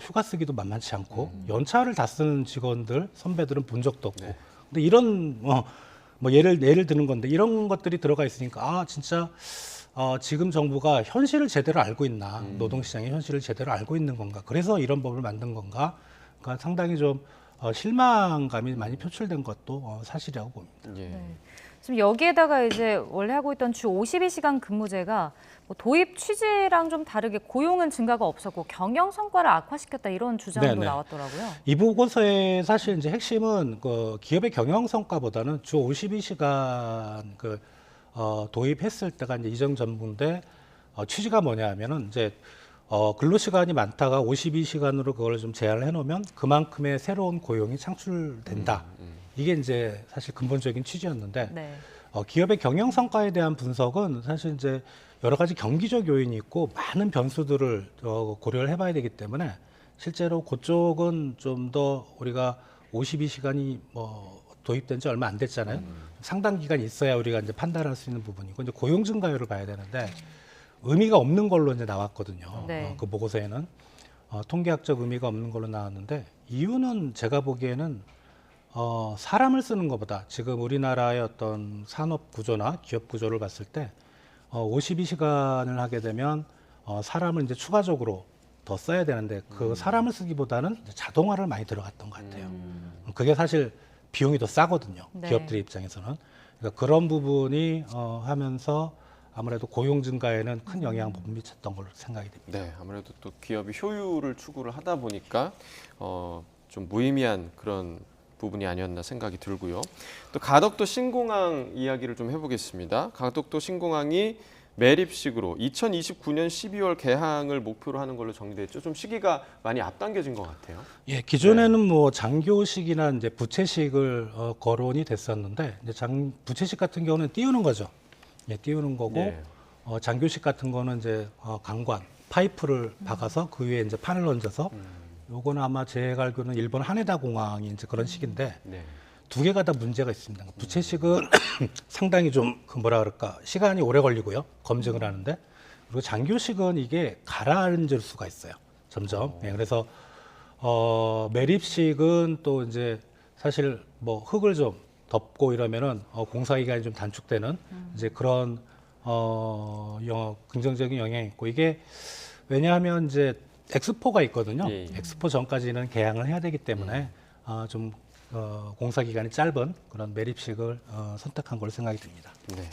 휴가 쓰기도 만만치 않고 연차를 다 쓰는 직원들, 선배들은 본 적도 없고. 네. 근데 이런 예를 드는 건데 이런 것들이 들어가 있으니까 진짜 지금 정부가 현실을 제대로 알고 있나, 노동시장의 현실을 제대로 알고 있는 건가, 그래서 이런 법을 만든 건가, 그러니까 상당히 좀 실망감이 많이 표출된 것도 사실이라고 봅니다. 예. 네. 지금 여기에다가 이제 원래 하고 있던 주 52시간 근무제가 도입 취지랑 좀 다르게 고용은 증가가 없었고 경영 성과를 악화시켰다 이런 주장도 네네. 나왔더라고요. 이 보고서의 사실 이제 핵심은 기업의 경영 성과보다는 주 52시간 도입했을 때가 이제 이전 정부인데 취지가 뭐냐면은 이제 근로시간이 많다가 52시간으로 그걸 좀 제한을 해놓으면 그만큼의 새로운 고용이 창출된다. 이게 이제 사실 근본적인 취지였는데 네. 기업의 경영 성과에 대한 분석은 사실 이제 여러 가지 경기적 요인이 있고 많은 변수들을 고려를 해봐야 되기 때문에 실제로 그쪽은 좀 더 우리가 52시간이 도입된 지 얼마 안 됐잖아요. 상당 기간 있어야 우리가 이제 판단할 수 있는 부분이고 이제 고용 증가율을 봐야 되는데 의미가 없는 걸로 이제 나왔거든요. 네. 그 보고서에는 통계학적 의미가 없는 걸로 나왔는데 이유는 제가 보기에는 사람을 쓰는 것보다 지금 우리나라의 어떤 산업 구조나 기업 구조를 봤을 때 52시간을 하게 되면 사람을 이제 추가적으로 더 써야 되는데 그 사람을 쓰기보다는 이제 자동화를 많이 들어갔던 것 같아요. 그게 사실 비용이 더 싸거든요. 네. 기업들 입장에서는. 그러니까 그런 부분이 하면서 아무래도 고용 증가에는 큰 영향을 못 미쳤던 걸로 생각이 됩니다. 네, 아무래도 또 기업이 효율을 추구를 하다 보니까 좀 무의미한 그런 부분이 아니었나 생각이 들고요. 또 가덕도 신공항 이야기를 좀 해보겠습니다. 가덕도 신공항이 매립식으로 2029년 12월 개항을 목표로 하는 걸로 정리됐죠. 좀 시기가 많이 앞당겨진 것 같아요. 예, 기존에는 뭐 장교식이나 이제 부채식을 거론이 됐었는데 이제 부채식 같은 경우는 띄우는 거죠. 예, 띄우는 거고 예. 장교식 같은 거는 이제 강관 파이프를 박아서 그 위에 이제 판을 얹어서 요거는 아마 제가 알기로는 일본 하네다 공항이 이제 그런 식인데 네. 두 개가 다 문제가 있습니다. 부채식은 상당히 좀 뭐라 그럴까 시간이 오래 걸리고요. 검증을 하는데 그리고 장교식은 이게 가라앉을 수가 있어요. 점점. 예, 그래서 매립식은 또 이제 사실 뭐 흙을 좀 덮고 이러면은 공사 기간이 좀 단축되는 이제 그런 긍정적인 영향이 있고 이게 왜냐하면 이제 엑스포가 있거든요. 예. 엑스포 전까지는 개항을 해야 되기 때문에 좀 공사 기간이 짧은 그런 매립식을 선택한 걸로 생각이 듭니다. 네,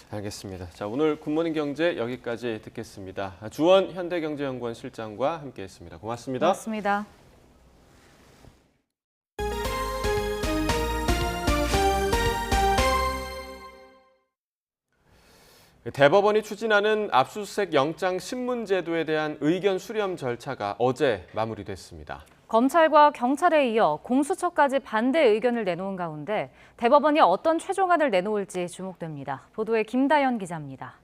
알겠습니다. 자, 오늘 굿모닝 경제 여기까지 듣겠습니다. 주원 현대경제연구원 실장과 함께했습니다. 고맙습니다. 고맙습니다. 대법원이 추진하는 압수수색 영장 신문 제도에 대한 의견 수렴 절차가 어제 마무리됐습니다. 검찰과 경찰에 이어 공수처까지 반대 의견을 내놓은 가운데 대법원이 어떤 최종안을 내놓을지 주목됩니다. 보도에 김다연 기자입니다.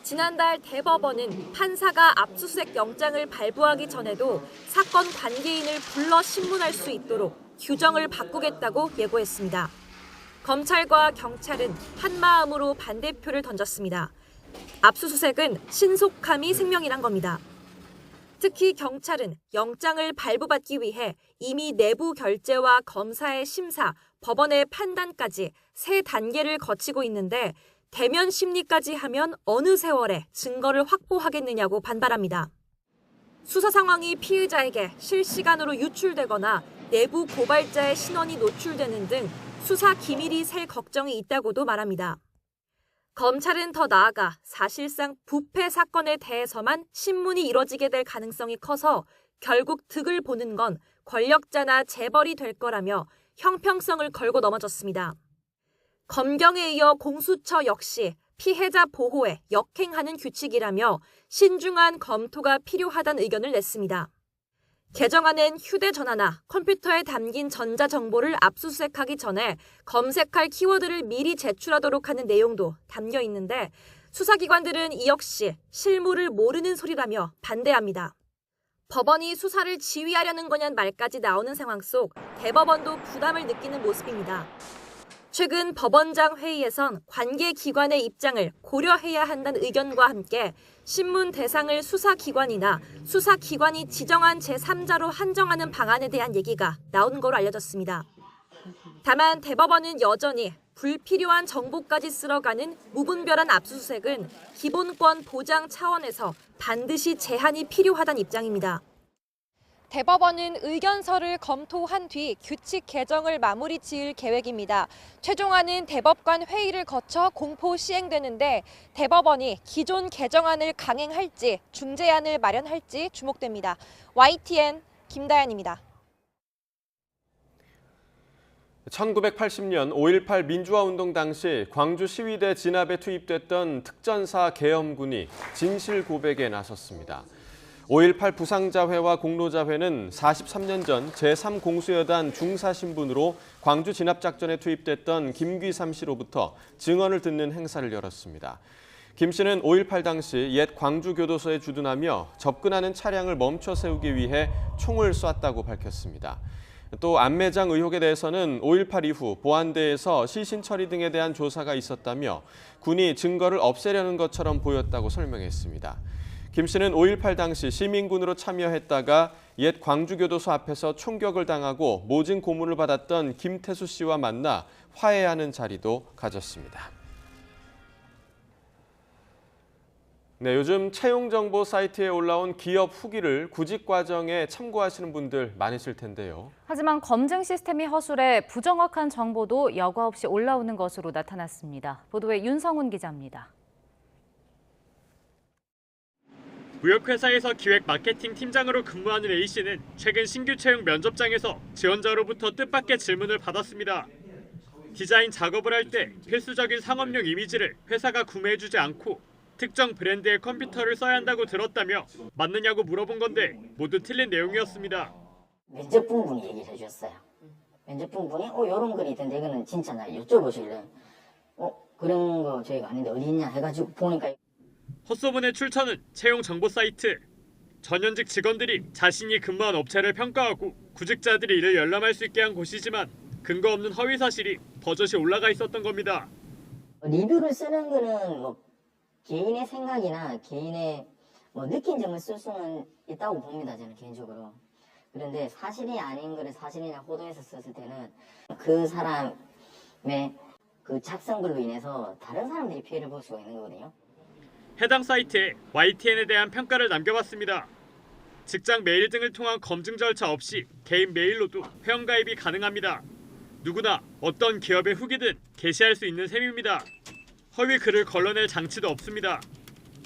지난달 대법원은 판사가 압수수색 영장을 발부하기 전에도 사건 관계인을 불러 신문할 수 있도록 규정을 바꾸겠다고 예고했습니다. 검찰과 경찰은 한마음으로 반대표를 던졌습니다. 압수수색은 신속함이 생명이란 겁니다. 특히 경찰은 영장을 발부받기 위해 이미 내부 결재와 검사의 심사, 법원의 판단까지 3단계를 거치고 있는데 대면 심리까지 하면 어느 세월에 증거를 확보하겠느냐고 반발합니다. 수사 상황이 피의자에게 실시간으로 유출되거나 내부 고발자의 신원이 노출되는 등 수사 기밀이 셀 걱정이 있다고도 말합니다. 검찰은 더 나아가 사실상 부패 사건에 대해서만 신문이 이뤄지게 될 가능성이 커서 결국 득을 보는 건 권력자나 재벌이 될 거라며 형평성을 걸고 넘어졌습니다. 검경에 이어 공수처 역시 피해자 보호에 역행하는 규칙이라며 신중한 검토가 필요하다는 의견을 냈습니다. 개정안엔 휴대전화나 컴퓨터에 담긴 전자정보를 압수수색하기 전에 검색할 키워드를 미리 제출하도록 하는 내용도 담겨 있는데 수사기관들은 이 역시 실무를 모르는 소리라며 반대합니다. 법원이 수사를 지휘하려는 거냐는 말까지 나오는 상황 속 대법원도 부담을 느끼는 모습입니다. 최근 법원장 회의에선 관계기관의 입장을 고려해야 한다는 의견과 함께 신문 대상을 수사기관이나 수사기관이 지정한 제3자로 한정하는 방안에 대한 얘기가 나오는 걸로 알려졌습니다. 다만 대법원은 여전히 불필요한 정보까지 쓸어가는 무분별한 압수수색은 기본권 보장 차원에서 반드시 제한이 필요하다는 입장입니다. 대법원은 의견서를 검토한 뒤 규칙 개정을 마무리 지을 계획입니다. 최종안은 대법관 회의를 거쳐 공포 시행되는데 대법원이 기존 개정안을 강행할지 중재안을 마련할지 주목됩니다. YTN 김다연입니다. 1980년 5.18 민주화운동 당시 광주 시위대 진압에 투입됐던 특전사 계엄군이 진실 고백에 나섰습니다. 5.18 부상자회와 공로자회는 43년 전 제3공수여단 중사신분으로 광주 진압작전에 투입됐던 김귀삼 씨로부터 증언을 듣는 행사를 열었습니다. 김 씨는 5.18 당시 옛 광주교도소에 주둔하며 접근하는 차량을 멈춰 세우기 위해 총을 쐈다고 밝혔습니다. 또 안매장 의혹에 대해서는 5.18 이후 보안대에서 시신 처리 등에 대한 조사가 있었다며 군이 증거를 없애려는 것처럼 보였다고 설명했습니다. 김 씨는 5.18 당시 시민군으로 참여했다가 옛 광주교도소 앞에서 총격을 당하고 모진 고문을 받았던 김태수 씨와 만나 화해하는 자리도 가졌습니다. 네, 요즘 채용정보 사이트에 올라온 기업 후기를 구직 과정에 참고하시는 분들 많으실 텐데요. 하지만 검증 시스템이 허술해 부정확한 정보도 여과 없이 올라오는 것으로 나타났습니다. 보도에 윤성훈 기자입니다. 무역회사에서 기획 마케팅 팀장으로 근무하는 A씨는 최근 신규 채용 면접장에서 지원자로부터 뜻밖의 질문을 받았습니다. 디자인 작업을 할 때 필수적인 상업용 이미지를 회사가 구매해주지 않고 특정 브랜드의 컴퓨터를 써야 한다고 들었다며 맞느냐고 물어본 건데 모두 틀린 내용이었습니다. 면접분 분이 얘기를 해주셨어요. 면접분 분이 이런 글이 있던데 이거는 진짜 나 여쭤보시길래 그런 거 저희가 아닌데 어디 있냐 해가지고 보니까 헛소문의 출처는 채용 정보 사이트. 전현직 직원들이 자신이 근무한 업체를 평가하고 구직자들이 이를 열람할 수 있게 한 곳이지만 근거 없는 허위 사실이 버젓이 올라가 있었던 겁니다. 리뷰를 쓰는 거는 개인의 생각이나 개인의 느낀 점을 쓸 수는 있다고 봅니다. 저는 개인적으로. 그런데 사실이 아닌 거를 사실이냐 호도해서 썼을 때는 그 사람의 그 작성글로 인해서 다른 사람들이 피해를 볼 수가 있는 거거든요. 해당 사이트에 YTN에 대한 평가를 남겨봤습니다. 직장 메일 등을 통한 검증 절차 없이 개인 메일로도 회원가입이 가능합니다. 누구나 어떤 기업의 후기든 게시할 수 있는 셈입니다. 허위 글을 걸러낼 장치도 없습니다.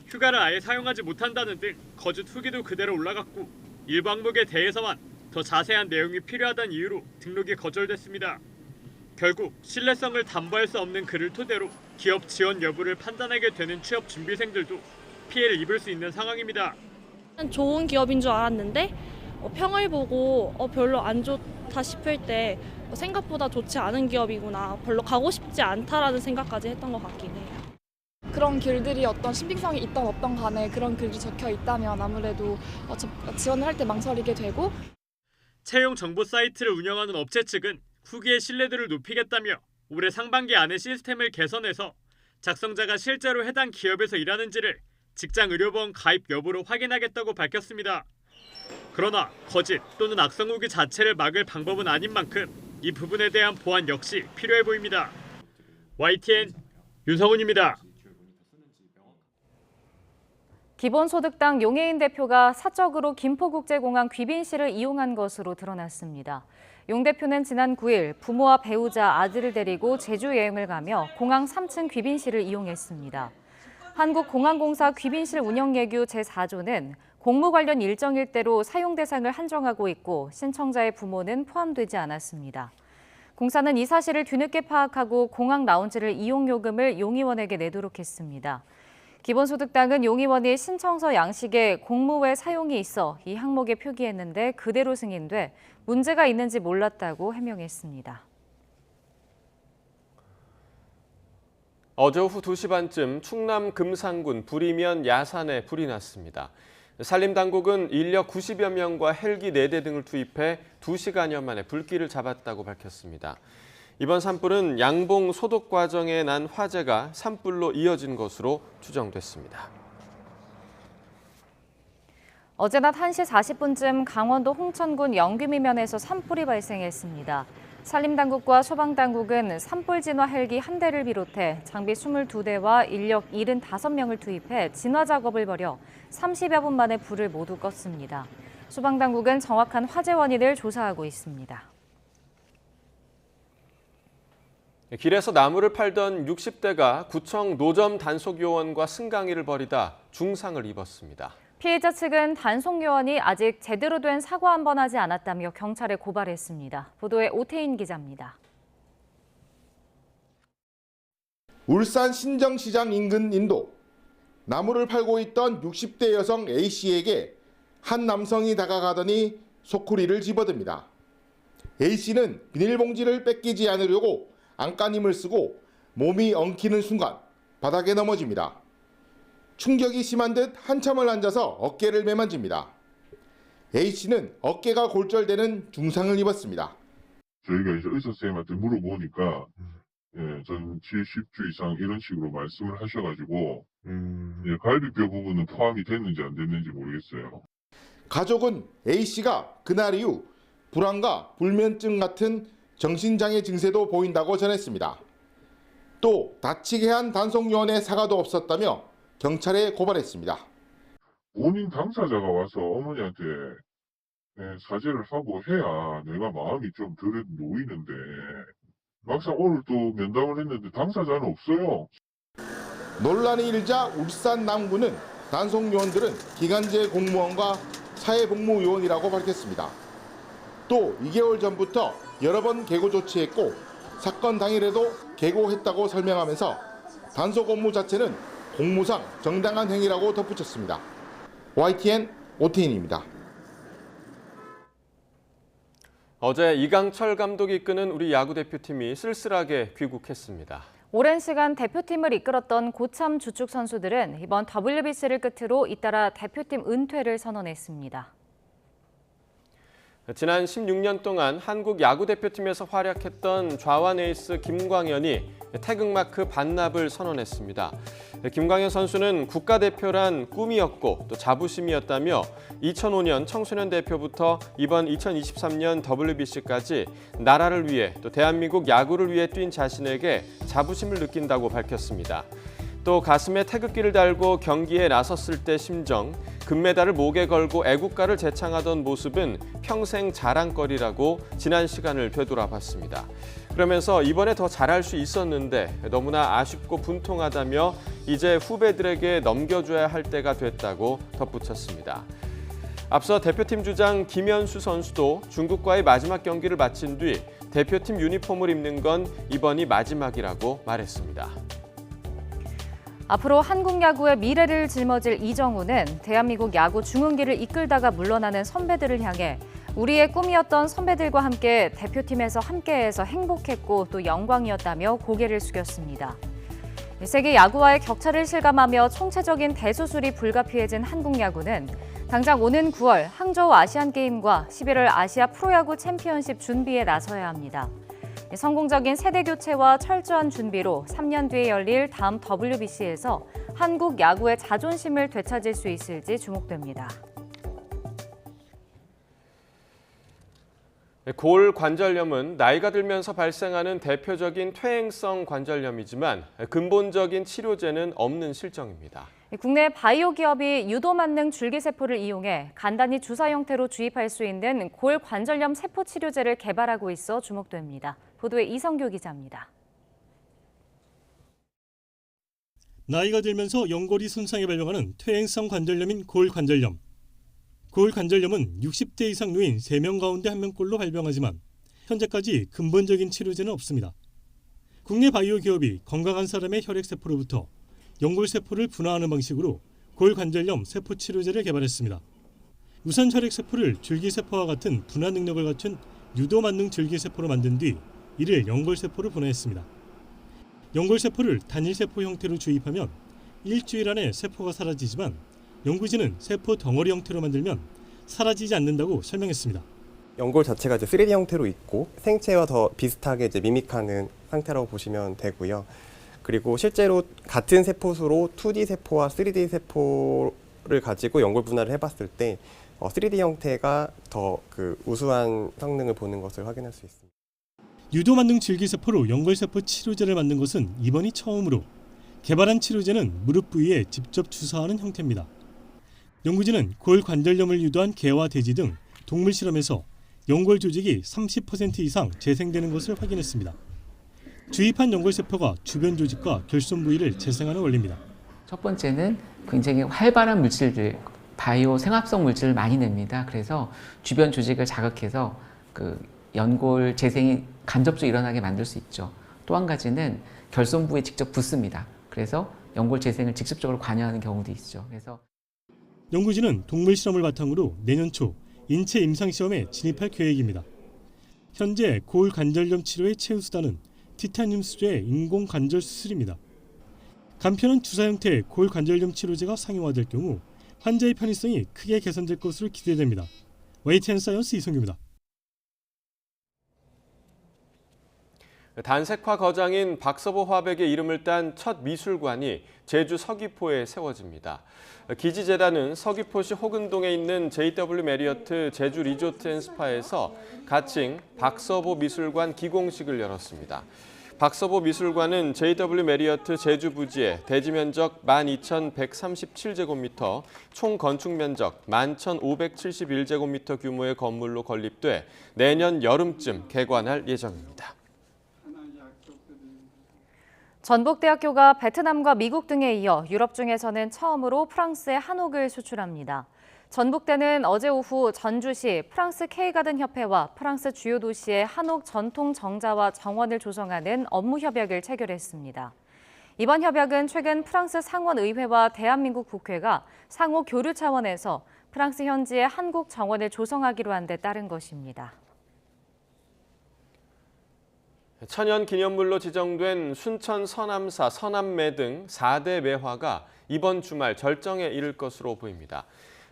휴가를 아예 사용하지 못한다는 등 거짓 후기도 그대로 올라갔고 일부 항목에 대해서만 더 자세한 내용이 필요하다는 이유로 등록이 거절됐습니다. 결국 신뢰성을 담보할 수 없는 글을 토대로 기업 지원 여부를 판단하게 되는 취업 준비생들도 피해를 입을 수 있는 상황입니다. 좋은 기업인 줄 알았는데 평을 보고 별로 안 좋다 싶을 때 생각보다 좋지 않은 기업이구나, 별로 가고 싶지 않다라는 생각까지 했던 것 같긴 해요. 그런 글들이 어떤 신빙성이 있던 없던 간에 그런 글이 적혀 있다면 아무래도 지원을 할 때 망설이게 되고. 채용 정보 사이트를 운영하는 업체 측은 후기의 신뢰도를 높이겠다며 올해 상반기 안에 시스템을 개선해서 작성자가 실제로 해당 기업에서 일하는지를 직장 의료보험 가입 여부로 확인하겠다고 밝혔습니다. 그러나 거짓 또는 악성 후기 자체를 막을 방법은 아닌 만큼 이 부분에 대한 보완 역시 필요해 보입니다. YTN 윤성훈입니다. 기본소득당 용해인 대표가 사적으로 김포국제공항 귀빈실을 이용한 것으로 드러났습니다. 용 대표는 지난 9일 부모와 배우자, 아들을 데리고 제주 여행을 가며 공항 3층 귀빈실을 이용했습니다. 한국공항공사 귀빈실 운영예규 제4조는 공무 관련 일정일 대로 사용 대상을 한정하고 있고 신청자의 부모는 포함되지 않았습니다. 공사는 이 사실을 뒤늦게 파악하고 공항 라운지를 이용 요금을 용의원에게 내도록 했습니다. 기본소득당은 용의원이 신청서 양식에 공무 외 사용이 있어 이 항목에 표기했는데 그대로 승인돼 문제가 있는지 몰랐다고 해명했습니다. 어제 오후 2시 반쯤 충남 금산군 부리면 야산에 불이 났습니다. 산림당국은 인력 90여 명과 헬기 4대 등을 투입해 2시간여 만에 불길을 잡았다고 밝혔습니다. 이번 산불은 양봉 소독 과정에 난 화재가 산불로 이어진 것으로 추정됐습니다. 어제 낮 1시 40분쯤 강원도 홍천군 영귀미면에서 산불이 발생했습니다. 산림당국과 소방당국은 산불 진화 헬기 1대를 비롯해 장비 22대와 인력 75명을 투입해 진화 작업을 벌여 30여 분 만에 불을 모두 껐습니다. 소방당국은 정확한 화재 원인을 조사하고 있습니다. 길에서 나무를 팔던 60대가 구청 노점 단속 요원과 승강이를 벌이다 중상을 입었습니다. 피해자 측은 단속 요원이 아직 제대로 된 사과 한 번 하지 않았다며 경찰에 고발했습니다. 보도에 오태인 기자입니다. 울산 신정시장 인근 인도. 나무를 팔고 있던 60대 여성 A씨에게 한 남성이 다가가더니 소쿠리를 집어듭니다. A씨는 비닐봉지를 뺏기지 않으려고 안간힘을 쓰고 몸이 엉키는 순간 바닥에 넘어집니다. 충격이 심한 듯 한참을 앉아서 어깨를 매만집니다. A씨는 어깨가 골절되는 중상을 입었습니다. 저희가 이제 의사 선생님한테 물어보니까 전 70주 이상 이런 식으로 말씀을 하셔가지고 갈비뼈 부분은 포함이 됐는지 안 됐는지 모르겠어요. 가족은 A씨가 그날 이후 불안과 불면증 같은 정신장애 증세도 보인다고 전했습니다. 또 다치게 한 단속요원의 사과도 없었다며 경찰에 고발했습니다. 본인 당사자가 와서 어머니한테 사죄를 하고 해야 내가 마음이 좀 덜 놓이는데 막상 오늘 또 면담을 했는데 당사자는 없어요. 논란이 일자 울산 남구는 단속요원들은 기간제 공무원과 사회복무요원이라고 밝혔습니다. 또 2개월 전부터 여러 번 계고 조치했고 사건 당일에도 계고했다고 설명하면서 단속 업무 자체는 공무상 정당한 행위라고 덧붙였습니다. YTN 오태인입니다. 어제 이강철 감독이 이끄는 우리 야구대표팀이 쓸쓸하게 귀국했습니다. 오랜 시간 대표팀을 이끌었던 고참 주축 선수들은 이번 WBC를 끝으로 잇따라 대표팀 은퇴를 선언했습니다. 지난 16년 동안 한국 야구대표팀에서 활약했던 좌완 에이스 김광현이 태극마크 반납을 선언했습니다. 김광현 선수는 국가대표란 꿈이었고 또 자부심이었다며 2005년 청소년 대표부터 이번 2023년 WBC까지 나라를 위해 또 대한민국 야구를 위해 뛴 자신에게 자부심을 느낀다고 밝혔습니다. 또 가슴에 태극기를 달고 경기에 나섰을 때 심정, 금메달을 목에 걸고 애국가를 재창하던 모습은 평생 자랑거리라고 지난 시간을 되돌아봤습니다. 그러면서 이번에 더 잘할 수 있었는데 너무나 아쉽고 분통하다며 이제 후배들에게 넘겨줘야 할 때가 됐다고 덧붙였습니다. 앞서 대표팀 주장 김현수 선수도 중국과의 마지막 경기를 마친 뒤 대표팀 유니폼을 입는 건 이번이 마지막이라고 말했습니다. 앞으로 한국 야구의 미래를 짊어질 이정우는 대한민국 야구 중흥기를 이끌다가 물러나는 선배들을 향해 우리의 꿈이었던 선배들과 함께 대표팀에서 함께해서 행복했고 또 영광이었다며 고개를 숙였습니다. 세계 야구와의 격차를 실감하며 총체적인 대수술이 불가피해진 한국 야구는 당장 오는 9월 항저우 아시안게임과 11월 아시아 프로야구 챔피언십 준비에 나서야 합니다. 성공적인 세대 교체와 철저한 준비로 3년 뒤에 열릴 다음 WBC에서 한국 야구의 자존심을 되찾을 수 있을지 주목됩니다. 골 관절염은 나이가 들면서 발생하는 대표적인 퇴행성 관절염이지만 근본적인 치료제는 없는 실정입니다. 국내 바이오 기업이 유도 만능 줄기세포를 이용해 간단히 주사 형태로 주입할 수 있는 골 관절염 세포 치료제를 개발하고 있어 주목됩니다. 보도에 이성규 기자입니다. 나이가 들면서 연골이 손상에 발병하는 퇴행성 관절염인 골 관절염. 골 관절염은 60대 이상 노인 3명 가운데 1명꼴로 발병하지만 현재까지 근본적인 치료제는 없습니다. 국내 바이오 기업이 건강한 사람의 혈액세포로부터 연골세포를 분화하는 방식으로 골 관절염 세포 치료제를 개발했습니다. 우선 혈액세포를 줄기세포와 같은 분화 능력을 갖춘 유도 만능 줄기세포로 만든 뒤 이를 연골세포로 분화했습니다. 연골세포를 단일세포 형태로 주입하면 일주일 안에 세포가 사라지지만 연구진은 세포 덩어리 형태로 만들면 사라지지 않는다고 설명했습니다. 연골 자체가 이제 3D 형태로 있고 생체와 더 비슷하게 이제 미믹하는 상태라고 보시면 되고요. 그리고 실제로 같은 세포수로 2D 세포와 3D 세포를 가지고 연골 분할을 해봤을 때 3D 형태가 더 우수한 성능을 보는 것을 확인할 수 있습니다. 유도 만능 줄기세포로 연골세포 치료제를 만든 것은 이번이 처음으로 개발한 치료제는 무릎 부위에 직접 주사하는 형태입니다. 연구진은 골 관절염을 유도한 개와 돼지 등 동물 실험에서 연골 조직이 30% 이상 재생되는 것을 확인했습니다. 주입한 연골세포가 주변 조직과 결손 부위를 재생하는 원리입니다. 첫 번째는 굉장히 활발한 물질들, 바이오 생합성 물질을 많이 냅니다. 그래서 주변 조직을 자극해서 연골 재생이 간접적으로 일어나게 만들 수 있죠. 또 한 가지는 결손 부위에 직접 붓습니다. 그래서 연골 재생을 직접적으로 관여하는 경우도 있죠. 그래서 연구진은 동물 실험을 바탕으로 내년 초 인체 임상 시험에 진입할 계획입니다. 현재 골 관절염 치료의 최우수단은 티타늄 수조의 인공 관절 수술입니다. 간편한 주사 형태의 골 관절염 치료제가 상용화될 경우 환자의 편의성이 크게 개선될 것으로 기대됩니다. YTN사이언스 이성규입니다. 단색화 거장인 박서보 화백의 이름을 딴 첫 미술관이 제주 서귀포에 세워집니다. 기지재단은 서귀포시 호근동에 있는 JW 메리어트 제주 리조트 앤 스파에서 가칭 박서보 미술관 기공식을 열었습니다. 박서보 미술관은 JW 메리어트 제주 부지에 대지 면적 12,137제곱미터, 총 건축 면적 11,571제곱미터 규모의 건물로 건립돼 내년 여름쯤 개관할 예정입니다. 전북대학교가 베트남과 미국 등에 이어 유럽 중에서는 처음으로 프랑스에 한옥을 수출합니다. 전북대는 어제 오후 전주시 프랑스 K가든 협회와 프랑스 주요 도시의 한옥 전통 정자와 정원을 조성하는 업무 협약을 체결했습니다. 이번 협약은 최근 프랑스 상원의회와 대한민국 국회가 상호 교류 차원에서 프랑스 현지에 한국 정원을 조성하기로 한 데 따른 것입니다. 천연기념물로 지정된 순천 서남사, 서남매 등 4대 매화가 이번 주말 절정에 이를 것으로 보입니다.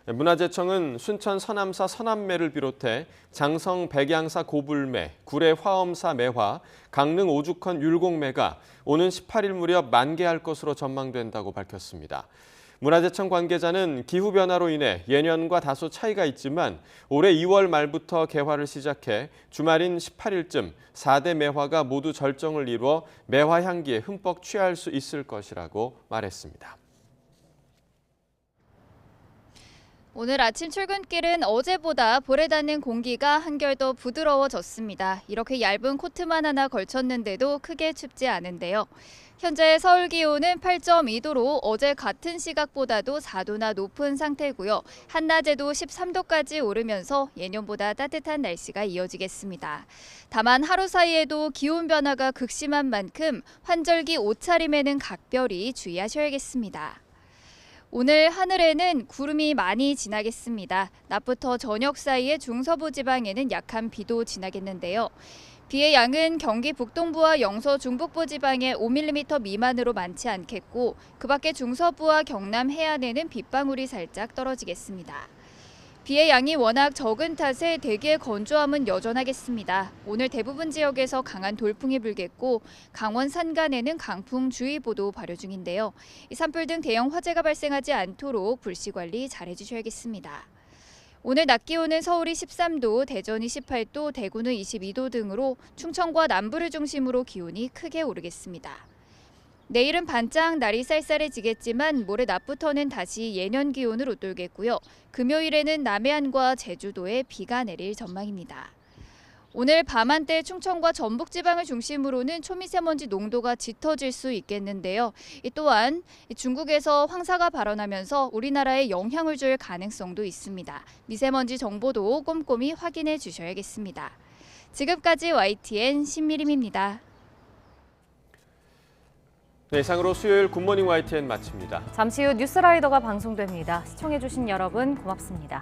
문화재청은 순천 서남사 서남매를 비롯해 장성 백양사 고불매, 구례 화엄사 매화, 강릉 오죽헌 율곡매가 오는 18일 무렵 만개할 것으로 전망된다고 밝혔습니다. 문화재청 관계자는 기후변화로 인해 예년과 다소 차이가 있지만 올해 2월 말부터 개화를 시작해 주말인 18일쯤 4대 매화가 모두 절정을 이루어 매화 향기에 흠뻑 취할 수 있을 것이라고 말했습니다. 오늘 아침 출근길은 어제보다 볼에 닿는 공기가 한결 더 부드러워졌습니다. 이렇게 얇은 코트만 하나 걸쳤는데도 크게 춥지 않은데요. 현재 서울 기온은 8.2도로 어제 같은 시각보다도 4도나 높은 상태고요. 한낮에도 13도까지 오르면서 예년보다 따뜻한 날씨가 이어지겠습니다. 다만 하루 사이에도 기온 변화가 극심한 만큼 환절기 옷차림에는 각별히 주의하셔야겠습니다. 오늘 하늘에는 구름이 많이 지나겠습니다. 낮부터 저녁 사이에 중서부 지방에는 약한 비도 지나겠는데요. 비의 양은 경기 북동부와 영서 중북부 지방에 5mm 미만으로 많지 않겠고 그 밖에 중서부와 경남 해안에는 빗방울이 살짝 떨어지겠습니다. 비의 양이 워낙 적은 탓에 대기의 건조함은 여전하겠습니다. 오늘 대부분 지역에서 강한 돌풍이 불겠고 강원 산간에는 강풍주의보도 발효 중인데요. 산불 등 대형 화재가 발생하지 않도록 불씨 관리 잘 해주셔야겠습니다. 오늘 낮 기온은 서울이 13도, 대전이 18도, 대구는 22도 등으로 충청과 남부를 중심으로 기온이 크게 오르겠습니다. 내일은 반짝 날이 쌀쌀해지겠지만 모레 낮부터는 다시 예년 기온을 웃돌겠고요. 금요일에는 남해안과 제주도에 비가 내릴 전망입니다. 오늘 밤 한때 충청과 전북 지방을 중심으로는 초미세먼지 농도가 짙어질 수 있겠는데요. 또한 중국에서 황사가 발원하면서 우리나라에 영향을 줄 가능성도 있습니다. 미세먼지 정보도 꼼꼼히 확인해 주셔야겠습니다. 지금까지 YTN 신미림입니다. 네, 이상으로 수요일 굿모닝 YTN 마칩니다. 잠시 후 뉴스라이더가 방송됩니다. 시청해주신 여러분 고맙습니다.